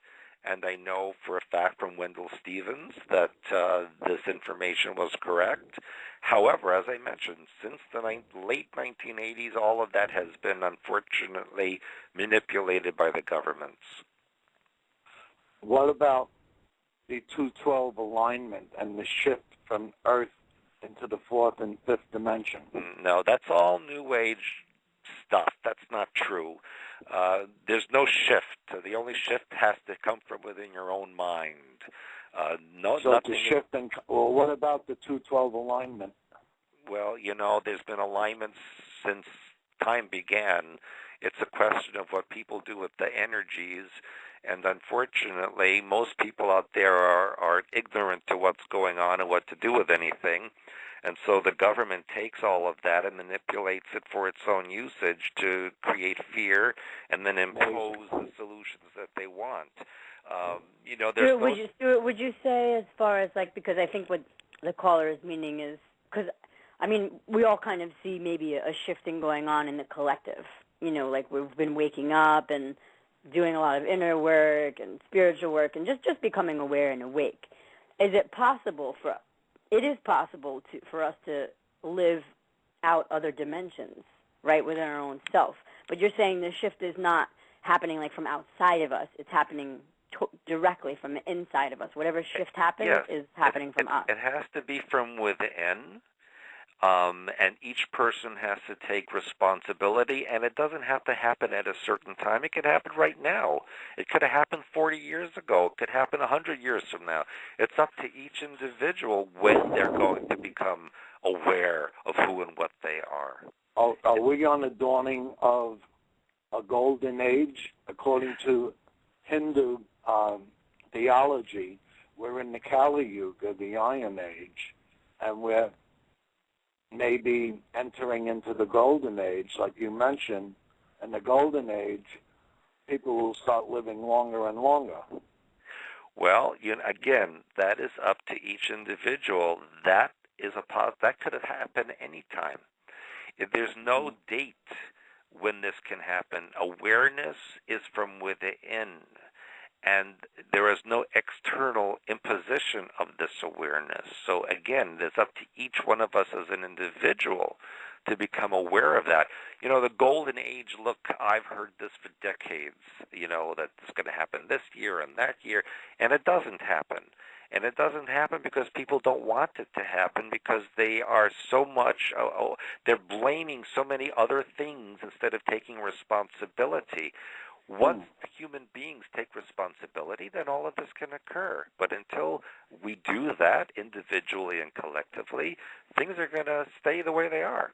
And I know for a fact from Wendell Stevens that this information was correct. However, as I mentioned, since the late 1980s, all of that has been unfortunately manipulated by the governments. What about the 212 alignment and the shift from Earth into the fourth and fifth dimension? No, that's all New Age stuff. That's not true. There's no shift. The only shift has to come from within your own mind. So nothing. To shift well, what about the 212 alignment? Well, there's been alignments since time began. It's a question of what people do with the energies, and unfortunately, most people out there are ignorant to what's going on and what to do with anything. And so the government takes all of that and manipulates it for its own usage to create fear and then impose the solutions that they want. Stuart, would you say, as far as, because I think what the caller is meaning is, because, we all kind of see maybe a shifting going on in the collective. We've been waking up and doing a lot of inner work and spiritual work and just becoming aware and awake. Is it possible It is possible for us to live out other dimensions, right, within our own self. But you're saying the shift is not happening from outside of us. It's happening directly from the inside of us. Whatever shift happens is happening from us. It has to be from within, and each person has to take responsibility, and it doesn't have to happen at a certain time. It could happen right now. It could have happened 40 years ago. It could happen 100 years from now. It's up to each individual when they're going to become aware of who and what they are. Are we on the dawning of a golden age? According to Hindu theology, we're in the Kali Yuga, the Iron Age, and we're maybe entering into the golden age, like you mentioned. In the golden age, people will start living longer and longer. Well, again, that is up to each individual. That could have happened any time. There's no date when this can happen. Awareness is from within, and there is no external imposition of this awareness. So again, it's up to each one of us as an individual to become aware of that. The golden age, look, I've heard this for decades, that it's going to happen this year and that year, and it doesn't happen. And it doesn't happen because people don't want it to happen, because they are so much, they're blaming so many other things instead of taking responsibility. Once human beings take responsibility, then all of this can occur. But until we do that individually and collectively, things are going to stay the way they are.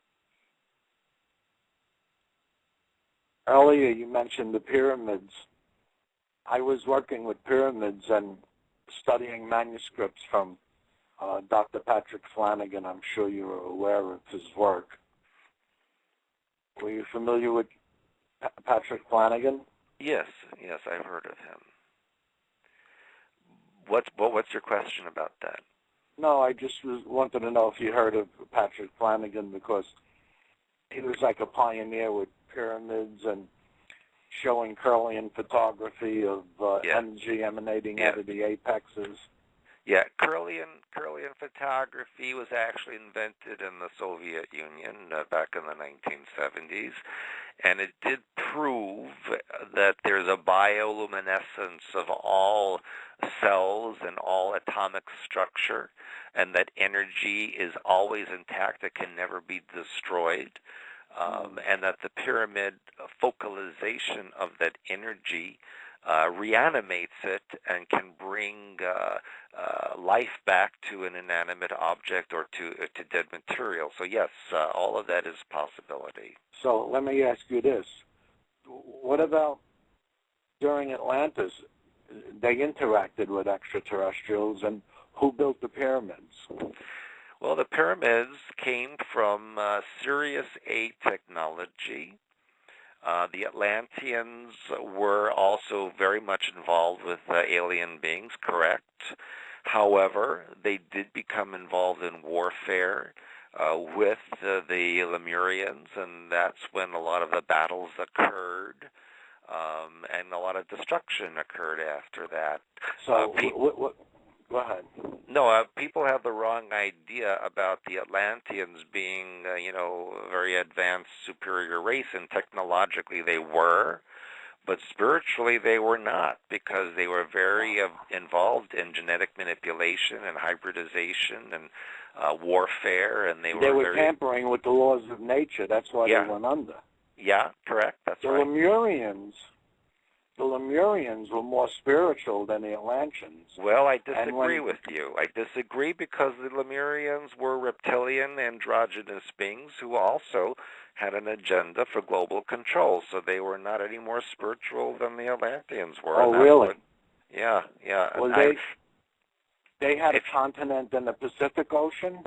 Earlier you mentioned the pyramids. I was working with pyramids and studying manuscripts from Dr. Patrick Flanagan. I'm sure you are aware of his work. Were you familiar with Patrick Flanagan? Yes, I've heard of him. What's your question about that? No, I just wanted to know if you heard of Patrick Flanagan, because he was like a pioneer with pyramids and showing Kirlian photography of energy emanating out of the apexes. Yeah, Kirlian photography was actually invented in the Soviet Union back in the 1970s, and it did prove that there's a bioluminescence of all cells and all atomic structure, and that energy is always intact, it can never be destroyed, and that the pyramid focalization of that energy reanimates it and can bring life back to an inanimate object or to dead material. So yes, all of that is a possibility. So let me ask you this. What about during Atlantis? They interacted with extraterrestrials, and who built the pyramids? Well, the pyramids came from Sirius A technology. The Atlanteans were also very much involved with alien beings, correct? However, they did become involved in warfare with the Lemurians, and that's when a lot of the battles occurred, and a lot of destruction occurred after that. So, go ahead. No, people have the wrong idea about the Atlanteans being, a very advanced, superior race, and technologically they were, but spiritually they were not, because they were very involved in genetic manipulation and hybridization and warfare, and they were very tampering with the laws of nature. That's why they went under. Yeah, correct. That's right. The Lemurians were more spiritual than the Atlanteans. Well, I disagree with you. I disagree because the Lemurians were reptilian, androgynous beings who also had an agenda for global control, so they were not any more spiritual than the Atlanteans were. Oh, really? Yeah. Well, they had a continent in the Pacific Ocean?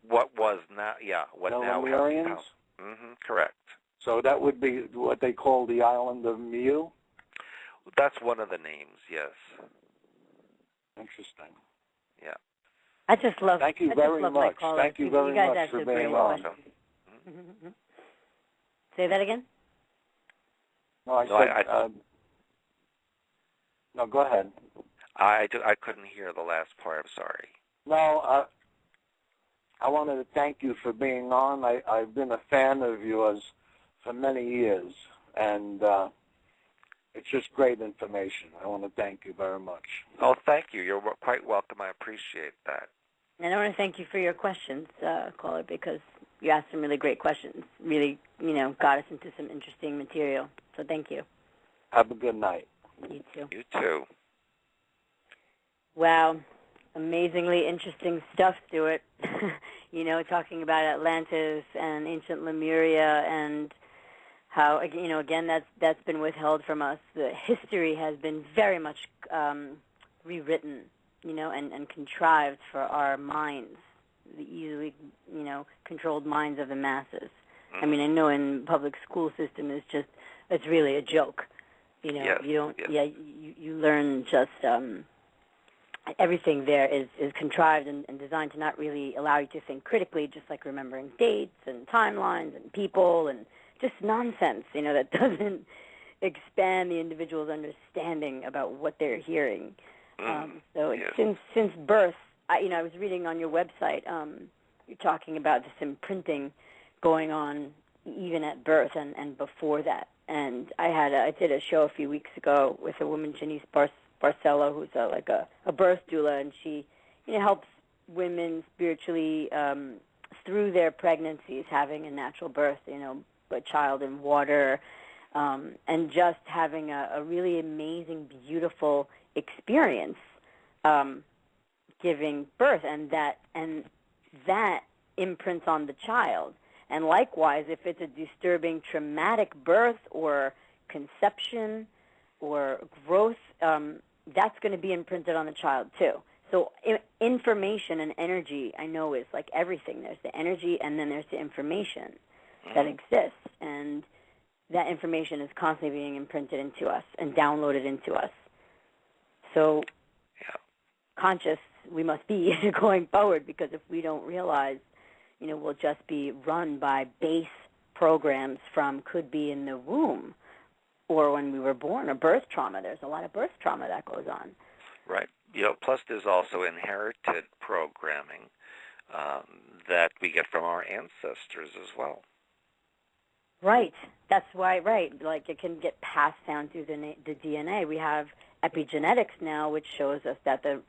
What was now, what the now Lemurians? Correct. So that would be what they call the island of Mu? That's one of the names, yes. Interesting. Yeah. I just love. Thank you very much. Thank you very much for being on. Say that again. No, I said. No, go ahead. I couldn't hear the last part. I'm sorry. No, I wanted to thank you for being on. I've been a fan of yours for many years, and it's just great information. I want to thank you very much. Oh, thank you. You're quite welcome. I appreciate that. And I want to thank you for your questions, caller, because you asked some really great questions. Really, got us into some interesting material. So thank you. Have a good night. You too. You too. Wow. Amazingly interesting stuff, Stewart. Talking about Atlantis and ancient Lemuria and how, again, that's been withheld from us. The history has been very much rewritten, and contrived for our minds, the easily, controlled minds of the masses. I mean, I know in public school system it's really a joke. Yes. You learn just everything there is contrived and designed to not really allow you to think critically, just like remembering dates and timelines and people and just nonsense, that doesn't expand the individual's understanding about what they're hearing. So since birth, I was reading on your website, you're talking about this imprinting going on even at birth and before that. And I did a show a few weeks ago with a woman, Janice Barcelo, who's a birth doula, and she helps women spiritually through their pregnancies, having a natural birth, a child in water, and just having a really amazing, beautiful experience giving birth, and that imprints on the child. And likewise, if it's a disturbing, traumatic birth or conception or growth, that's going to be imprinted on the child too. So information and energy, I know, is like everything. There's the energy, and then there's the information that exists, and that information is constantly being imprinted into us and downloaded into us. So conscious we must be going forward, because if we don't realize, we'll just be run by base programs from could be in the womb or when we were born, or birth trauma. There's a lot of birth trauma that goes on. Right. Plus there's also inherited programming that we get from our ancestors as well. Right. That's why, like it can get passed down through the DNA. We have epigenetics now, which shows us that the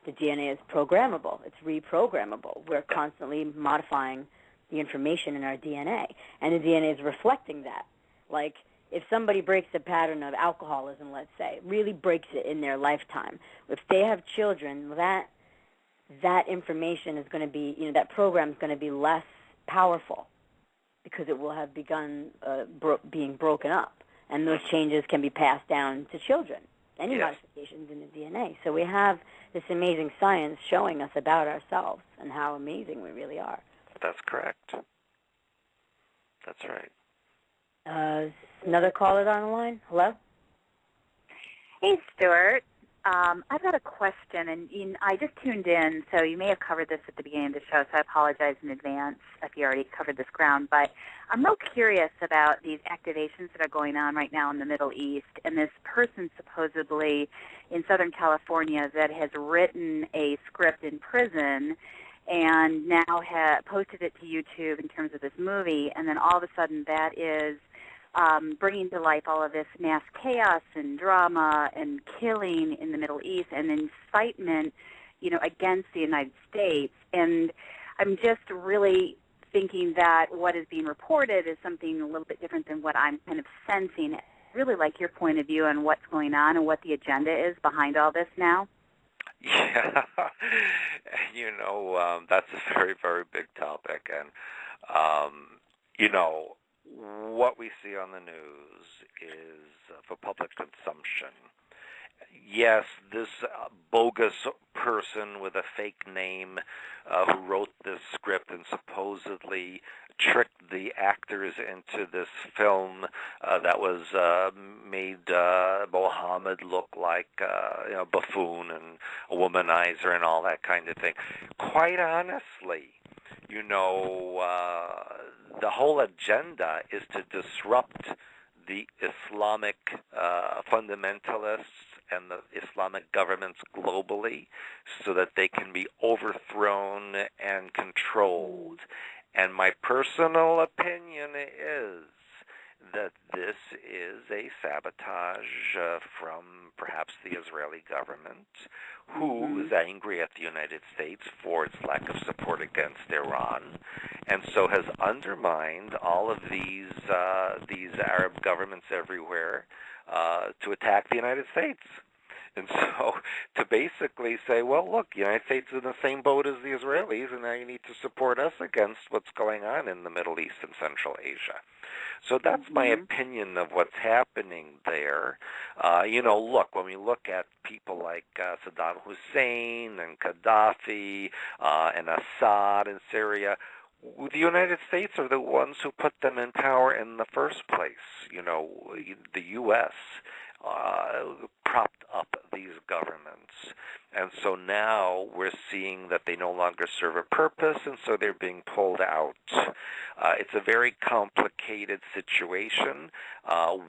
DNA is programmable. It's reprogrammable. We're constantly modifying the information in our DNA, and the DNA is reflecting that. Like, if somebody breaks a pattern of alcoholism, let's say, really breaks it in their lifetime, if they have children, that information is going to be, that program is going to be less powerful because it will have begun being broken up, and those changes can be passed down to children. Any modifications in the DNA. So we have this amazing science showing us about ourselves and how amazing we really are. That's correct. That's right. Another caller on the line. Hello? Hey, Stewart. I've got a question, and I just tuned in, so you may have covered this at the beginning of the show, so I apologize in advance if you already covered this ground. But I'm real curious about these activations that are going on right now in the Middle East, and this person supposedly in Southern California that has written a script in prison and now posted it to YouTube in terms of this movie, and then all of a sudden that is bringing to life all of this mass chaos and drama and killing in the Middle East and incitement, against the United States. And I'm just really thinking that what is being reported is something a little bit different than what I'm kind of sensing. Really like your point of view on what's going on and what the agenda is behind all this now. Yeah, that's a very, very big topic. And, what we see on the news is for public consumption. Yes, this bogus person with a fake name who wrote this script and supposedly tricked the actors into this film that was made Mohammed look like a buffoon and a womanizer and all that kind of thing. Quite honestly, the whole agenda is to disrupt the Islamic fundamentalists and the Islamic governments globally so that they can be overthrown and controlled. And my personal opinion is that this is a sabotage from perhaps the Israeli government, who is angry at the United States for its lack of support against Iran, and so has undermined all of these Arab governments everywhere to attack the United States. And so to basically say, well, look, the United States is in the same boat as the Israelis, and now you need to support us against what's going on in the Middle East and Central Asia. So that's my opinion of what's happening there. Look, when we look at people like Saddam Hussein and Gaddafi and Assad in Syria, the United States are the ones who put them in power in the first place. The U.S. Propped up these governments. And so now we're seeing that they no longer serve a purpose, and so they're being pulled out. It's a very complicated situation.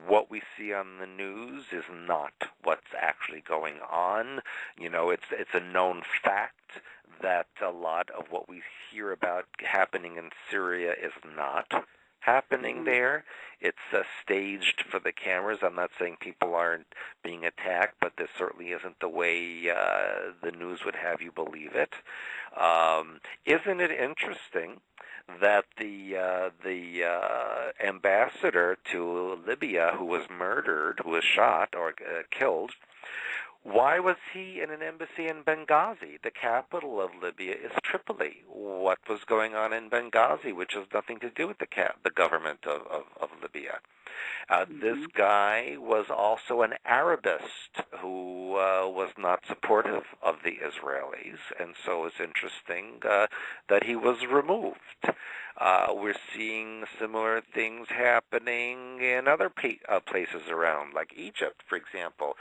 What we see on the news is not what's actually going on. It's a known fact that a lot of what we hear about happening in Syria is not happening there. It's staged for the cameras. I'm not saying people aren't being attacked, but this certainly isn't the way the news would have you believe it. Isn't it interesting that the ambassador to Libya who was murdered, who was shot or killed, why was he in an embassy in Benghazi? The capital of Libya is Tripoli. What was going on in Benghazi, which has nothing to do with the government of Libya? This guy was also an Arabist who was not supportive of the Israelis, and so it's interesting that he was removed. We're seeing similar things happening in other places around, like Egypt, for example.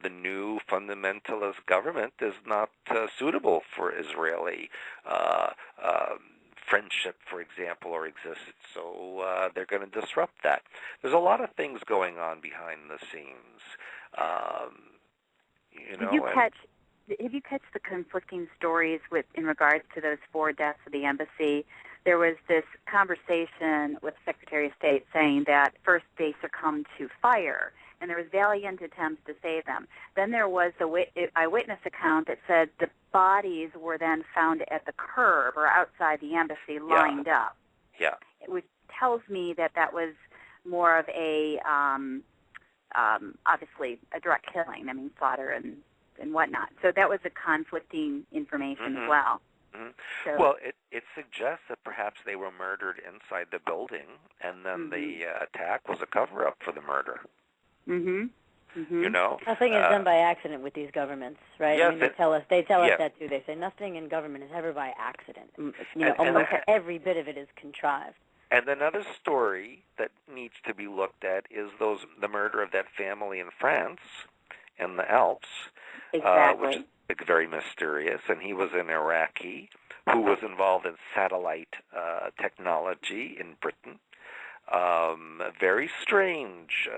The new fundamentalist government is not suitable for Israeli friendship, for example, or existence. So they're going to disrupt that. There's a lot of things going on behind the scenes. Have you catch the conflicting stories in regards to those 4 deaths of the embassy? There was this conversation with the Secretary of State saying that first they succumbed to fire, and there was valiant attempts to save them. Then there was the eyewitness account that said the bodies were then found at the curb or outside the embassy lined up. Yeah. Which tells me that was more of a, obviously, a direct killing. I mean, slaughter and whatnot. So that was a conflicting information as well. So, well, it suggests that perhaps they were murdered inside the building, and then the attack was a cover-up for the murder. Nothing is done by accident with these governments, right? Yes, I mean, they tell us that too. They say nothing in government is ever by accident. Almost every bit of it is contrived. And another story that needs to be looked at is the murder of that family in France, in the Alps, which is very mysterious. And he was an Iraqi who was involved in satellite technology in Britain. Very strange,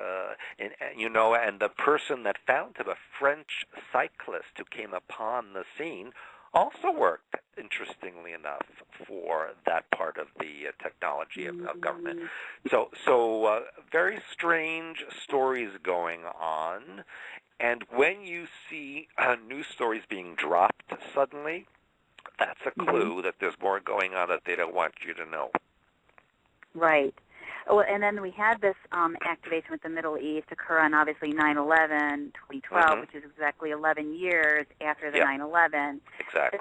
and the person that found him, a French cyclist who came upon the scene, also worked, interestingly enough, for that part of the technology of government. So very strange stories going on, and when you see news stories being dropped suddenly, that's a clue that there's more going on that they don't want you to know. Right. Well, and then we had this activation with the Middle East occur on obviously 9/11, 2012, which is exactly 11 years after the 9/11. Exactly.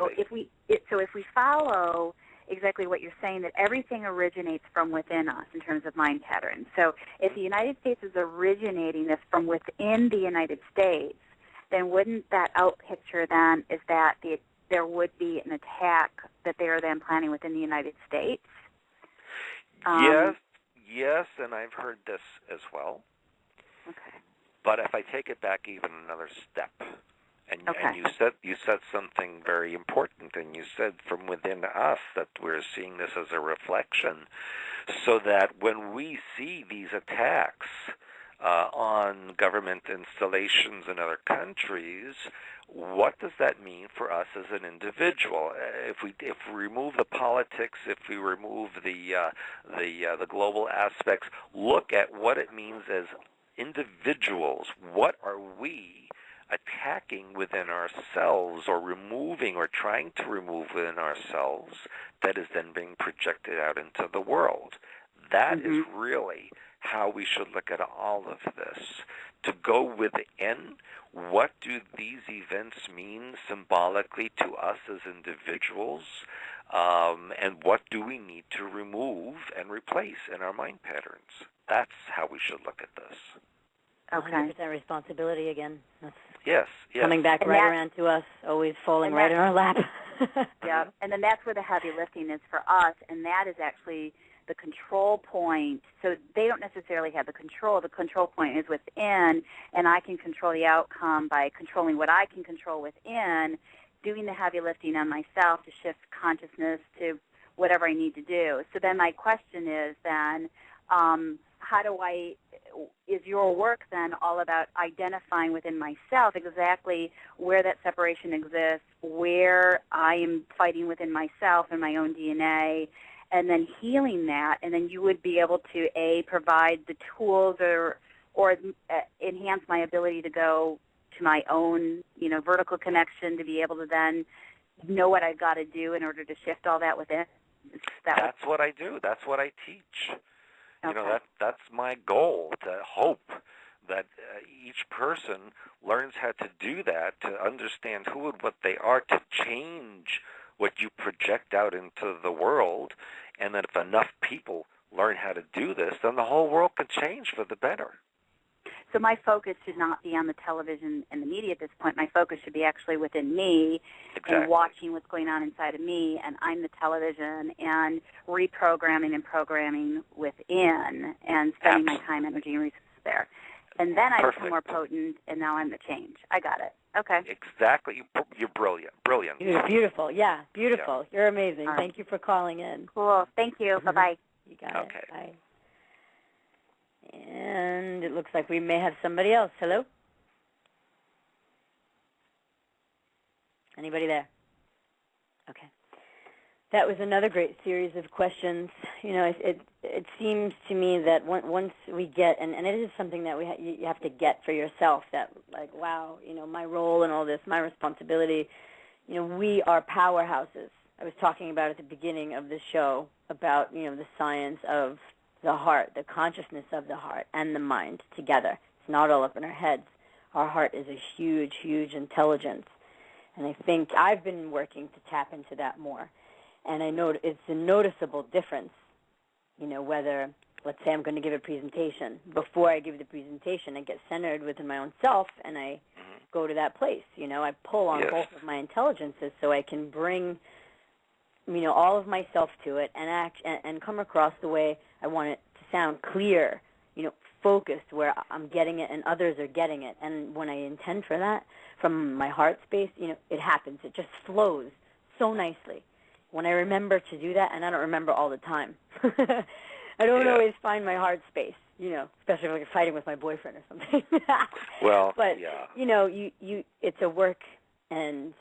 So if we follow exactly what you're saying, that everything originates from within us in terms of mind patterns. So if the United States is originating this from within the United States, then wouldn't that outpicture then is that there would be an attack that they are then planning within the United States? Yes, and I've heard this as well. Okay. But if I take it back even another step, and you said something very important, and you said from within us that we're seeing this as a reflection, so that when we see these attacks on government installations in other countries, what does that mean for us as an individual? If we remove the politics, if we remove the global aspects, look at what it means as individuals. What are we attacking within ourselves, or removing, or trying to remove within ourselves, that is then being projected out into the world? That is really how we should look at all of this. To go within, what do these events mean symbolically to us as individuals, and what do we need to remove and replace in our mind patterns? That's how we should look at this. Okay. 100% responsibility again. That's yes. Coming back right around to us, always falling right in our lap. Yeah, and then that's where the heavy lifting is for us, and that is actually the control point. So they don't necessarily have the control. The control point is within, and I can control the outcome by controlling what I can control within, doing the heavy lifting on myself to shift consciousness to whatever I need to do. So then my question is then, is your work then all about identifying within myself exactly where that separation exists, where I am fighting within myself and my own DNA, and then healing that, and then you would be able to, A, provide the tools or enhance my ability to go to my own, vertical connection, to be able to then know what I've got to do in order to shift all that within? That's what I do. That's what I teach. Okay. That's my goal, to hope that each person learns how to do that, to understand who and what they are, to change what you project out into the world, and that if enough people learn how to do this, then the whole world can change for the better. So my focus should not be on the television and the media at this point. My focus should be actually within me and watching what's going on inside of me, and I'm the television, and reprogramming and programming within and spending my time, energy, and resources there. And then I become more potent, and now I'm the change. I got it. Okay. Exactly. You're brilliant. Brilliant. You're beautiful. Yeah, beautiful. Yeah. You're amazing. Right. Thank you for calling in. Cool. Thank you. Bye-bye. You got it. Bye. And it looks like we may have somebody else. Hello? Anybody there? Okay. That was another great series of questions. It seems to me that once we get, and it is something that you have to get for yourself, that like, wow, my role in all this, my responsibility, we are powerhouses. I was talking about at the beginning of the show about, the science of the heart, the consciousness of the heart and the mind together. It's not all up in our heads. Our heart is a huge, huge intelligence. And I think I've been working to tap into that more. And I know it's a noticeable difference, whether, let's say I'm going to give a presentation. Before I give the presentation, I get centered within my own self, and I go to that place. I pull on both of my intelligences so I can bring all of myself to it and act and come across the way I want it to sound, clear, focused, where I'm getting it and others are getting it. And when I intend for that from my heart space, it happens. It just flows so nicely. When I remember to do that, and I don't remember all the time. I don't always find my heart space, especially if I'm fighting with my boyfriend or something. Well, but it's a work, and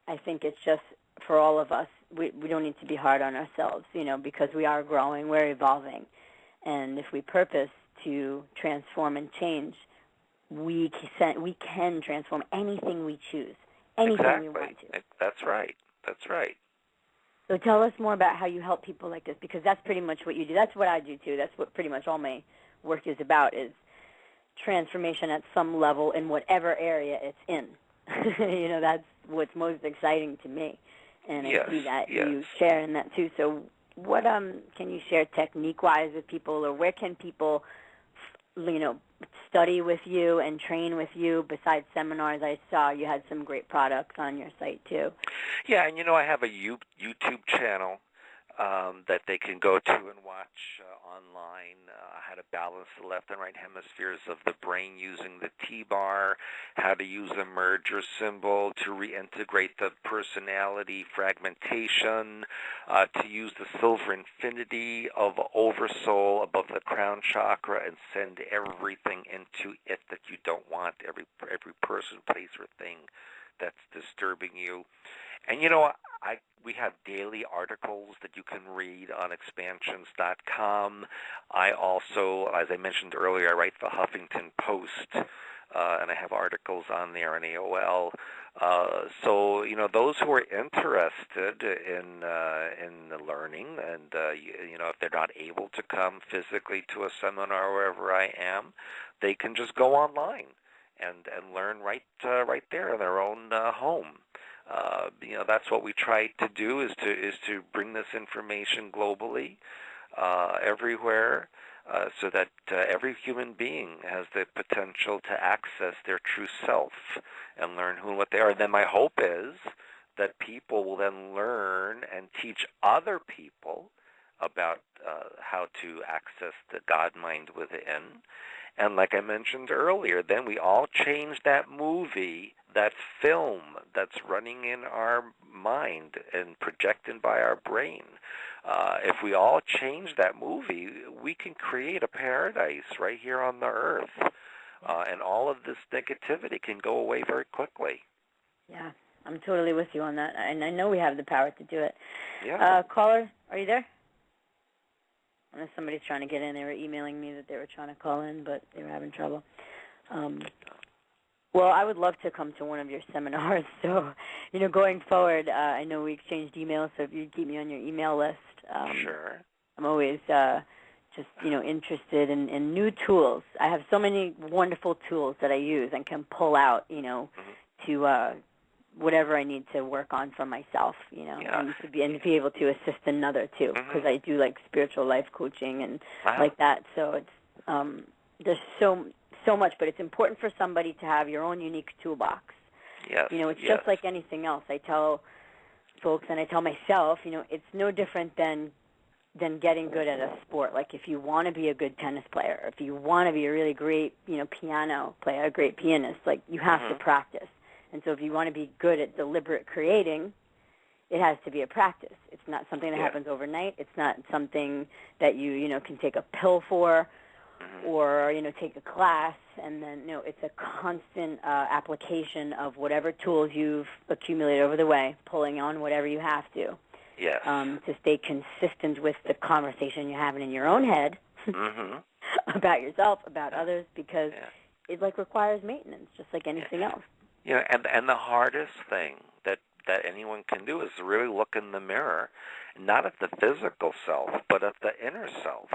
I think it's just for all of us. We don't need to be hard on ourselves, because we are growing, we're evolving, and if we purpose to transform and change, we can transform anything we choose, anything we want to. That's right. So tell us more about how you help people like this, because that's pretty much what you do. That's what I do too. That's what pretty much all my work is about, is transformation at some level in whatever area it's in. That's what's most exciting to me. And I see that you share in that too. So what can you share technique-wise with people, or where can people, study with you and train with you besides seminars? I saw you had some great products on your site too. Yeah, and I have a YouTube channel that they can go to and watch online, how to balance the left and right hemispheres of the brain using the T-bar, how to use the merger symbol to reintegrate the personality fragmentation, to use the silver infinity of oversoul above the crown chakra and send everything into it that you don't want, every person, place, or thing that's disturbing you. And we have daily articles that you can read on expansions.com. I also, as I mentioned earlier, I write the Huffington Post, and I have articles on there in AOL. So those who are interested in the learning, and if they're not able to come physically to a seminar wherever I am, they can just go online and learn right there in their own home. That's what we try to do, is to bring this information globally, everywhere, so that every human being has the potential to access their true self and learn who and what they are. And then my hope is that people will then learn and teach other people about how to access the God mind within. And like I mentioned earlier, then we all change that movie, that film that's running in our mind and projected by our brain. If we all change that movie, we can create a paradise right here on the earth. And all of this negativity can go away very quickly. Yeah, I'm totally with you on that. And I know we have the power to do it. Yeah. Caller, are you there? Unless somebody's trying to get in. They were emailing me that they were trying to call in, but they were having trouble. Well, I would love to come to one of your seminars. So, going forward, I know we exchanged emails, so if you'd keep me on your email list. Sure. I'm always just, interested in new tools. I have so many wonderful tools that I use and can pull out, to whatever I need to work on for myself, and to be able to assist another too, because I do like spiritual life coaching and like that. So it's there's so much, but it's important for somebody to have your own unique toolbox. Yes. It's just like anything else. I tell folks, and I tell myself, it's no different than getting good at a sport. Like if you want to be a good tennis player, if you want to be a really great, piano player, a great pianist, like you have to practice. And so if you want to be good at deliberate creating, it has to be a practice. It's not something that happens overnight. It's not something that you can take a pill for or, take a class. And then, it's a constant application of whatever tools you've accumulated over the way, pulling on whatever you have to. Yes. To stay consistent with the conversation you're having in your own head about yourself, about others, because it requires maintenance, just like anything else. And the hardest thing that anyone can do is really look in the mirror, not at the physical self, but at the inner self,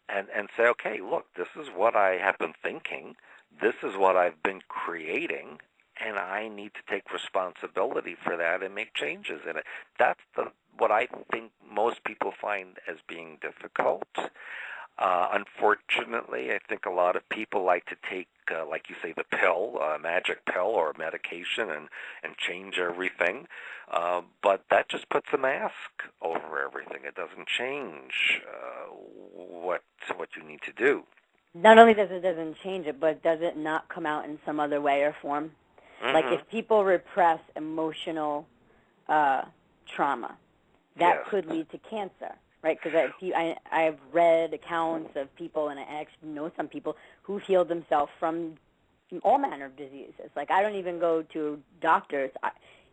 and say, okay, look, this is what I have been thinking, this is what I've been creating, and I need to take responsibility for that and make changes in it. That's what I think most people find as being difficult. Unfortunately, I think a lot of people like to take, like you say, the pill, a magic pill or medication, and change everything. But that just puts a mask over everything. It doesn't change what you need to do. Not only does it doesn't change it, but does it not come out in some other way or form? Mm-hmm. Like if people repress emotional trauma, that could lead to cancer. Right, because I've read accounts of people, and I actually know some people who healed themselves from all manner of diseases. Like I don't even go to doctors.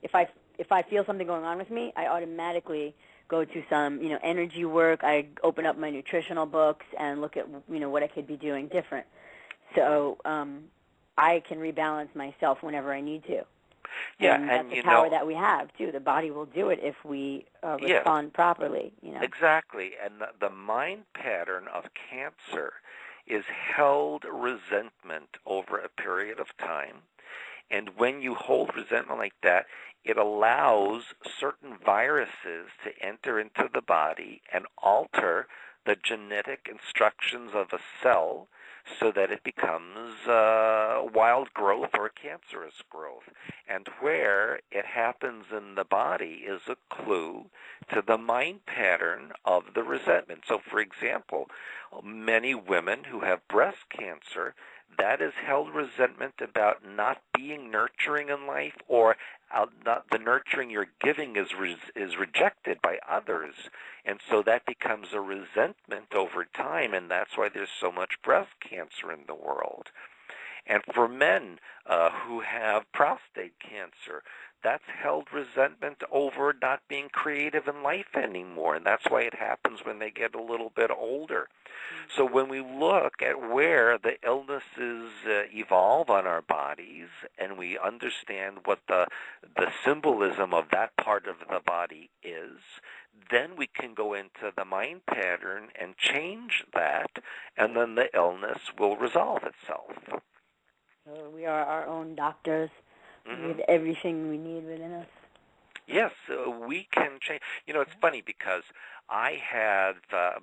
If I feel something going on with me, I automatically go to some energy work. I open up my nutritional books and look at what I could be doing different. So I can rebalance myself whenever I need to. Yeah, and that's the power that we have, too. The body will do it if we respond properly. Exactly. And the mind pattern of cancer is held resentment over a period of time. And when you hold resentment like that, it allows certain viruses to enter into the body and alter the genetic instructions of a cell so that it becomes wild growth or cancerous growth. And where it happens in the body is a clue to the mind pattern of the resentment. So, for example, many women who have breast cancer, that is held resentment about not being nurturing in life, or the nurturing you're giving is rejected by others. And so that becomes a resentment over time, and that's why there's so much breast cancer in the world. And for men who have prostate cancer, that's held resentment over not being creative in life anymore, and that's why it happens when they get a little bit older. So when we look at where the illnesses evolve on our bodies, and we understand what the symbolism of that part of the body is, then we can go into the mind pattern and change that, and then the illness will resolve itself. So we are our own doctors with everything we need within us. Yes, we can change. It's funny because I had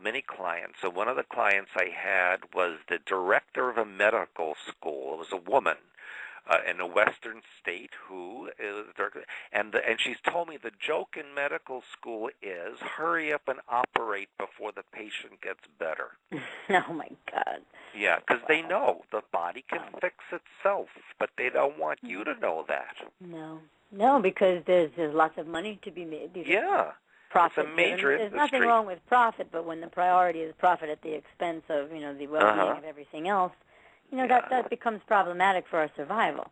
many clients. So one of the clients I had was the director of a medical school. It was a woman in a western state who is, and she's told me the joke in medical school is hurry up and operate before the patient gets better. Oh my God. Yeah, because they know the body can fix itself, but they don't want you to know that. No, because there's lots of money to be made. Profit. It's a major industry. There's nothing wrong with profit, but when the priority is profit at the expense of the well-being of everything else, that becomes problematic for our survival.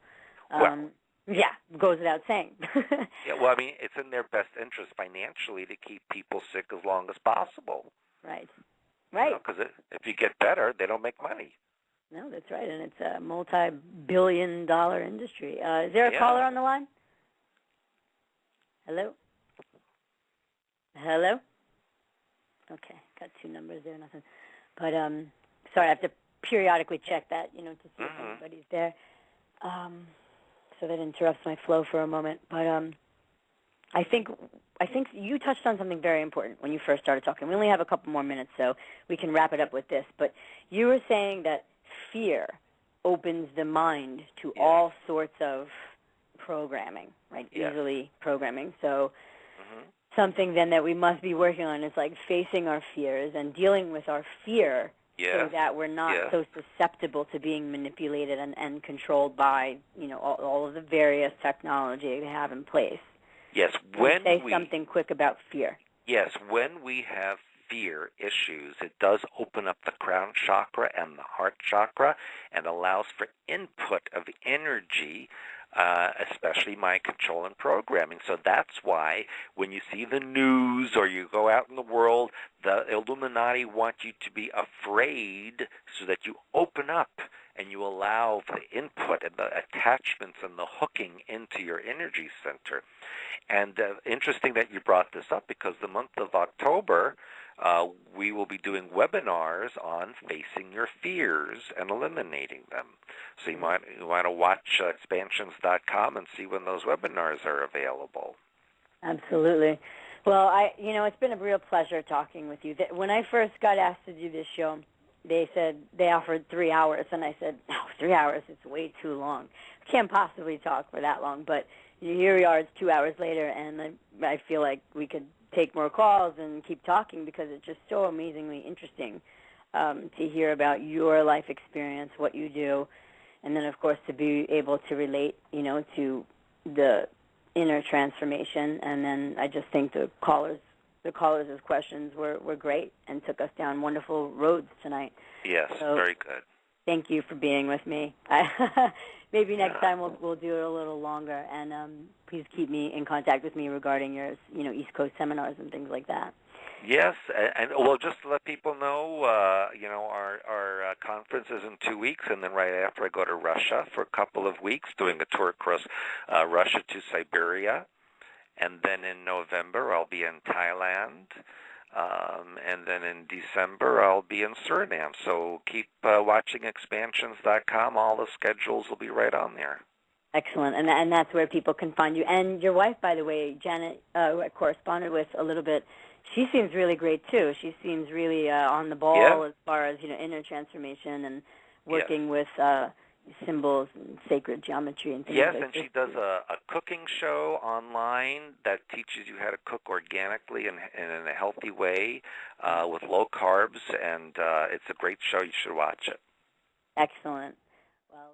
Goes without saying. Well, I mean, it's in their best interest financially to keep people sick as long as possible. Right. Because if you get better, they don't make money. No, that's right, and it's a multi-billion-dollar industry. Is there a caller on the line? Hello? Hello? Okay, got two numbers there, nothing. But, sorry, I have to periodically check that, to see if anybody's there. So that interrupts my flow for a moment. But I think you touched on something very important when you first started talking. We only have a couple more minutes, so we can wrap it up with this. But you were saying that fear opens the mind to all sorts of programming, right? Easily programming. So something then that we must be working on is like facing our fears and dealing with our fear so that we're not so susceptible to being manipulated and controlled by, all of the various technology we have in place. Yes, when say something quick about fear. Yes, when we have fear issues, it does open up the crown chakra and the heart chakra and allows for input of energy, especially mind control and programming. So that's why when you see the news or you go out in the world, the Illuminati want you to be afraid so that you open up and you allow the input and the attachments and the hooking into your energy center. And interesting that you brought this up because the month of October, we will be doing webinars on facing your fears and eliminating them. So you want to watch expansions.com and see when those webinars are available. Absolutely. Well, it's been a real pleasure talking with you. When I first got asked to do this show, they said they offered 3 hours, and I said, no, 3 hours, it's way too long. Can't possibly talk for that long. But here we are, it's 2 hours later, and I feel like we could take more calls and keep talking because it's just so amazingly interesting to hear about your life experience, what you do, and then, of course, to be able to relate, to the inner transformation. And then I just think the callers' questions were great and took us down wonderful roads tonight. Yes, so, very good. Thank you for being with me. Maybe next time we'll do it a little longer, and please keep me in contact with me regarding your East Coast seminars and things like that. Yes, and well, just to let people know, our conference is in 2 weeks, and then right after I go to Russia for a couple of weeks, doing a tour across Russia to Siberia, and then in November I'll be in Thailand, and then in December I'll be in Suriname. So keep watching expansions.com. All the schedules will be right on there. Excellent, and that's where people can find you. And your wife, by the way, Janet, who I corresponded with a little bit, she seems really great too. She seems really on the ball as far as inner transformation and working with symbols and sacred geometry and things like that. Yes, and she does a cooking show online that teaches you how to cook organically and in a healthy way with low carbs, and it's a great show. You should watch it. Excellent.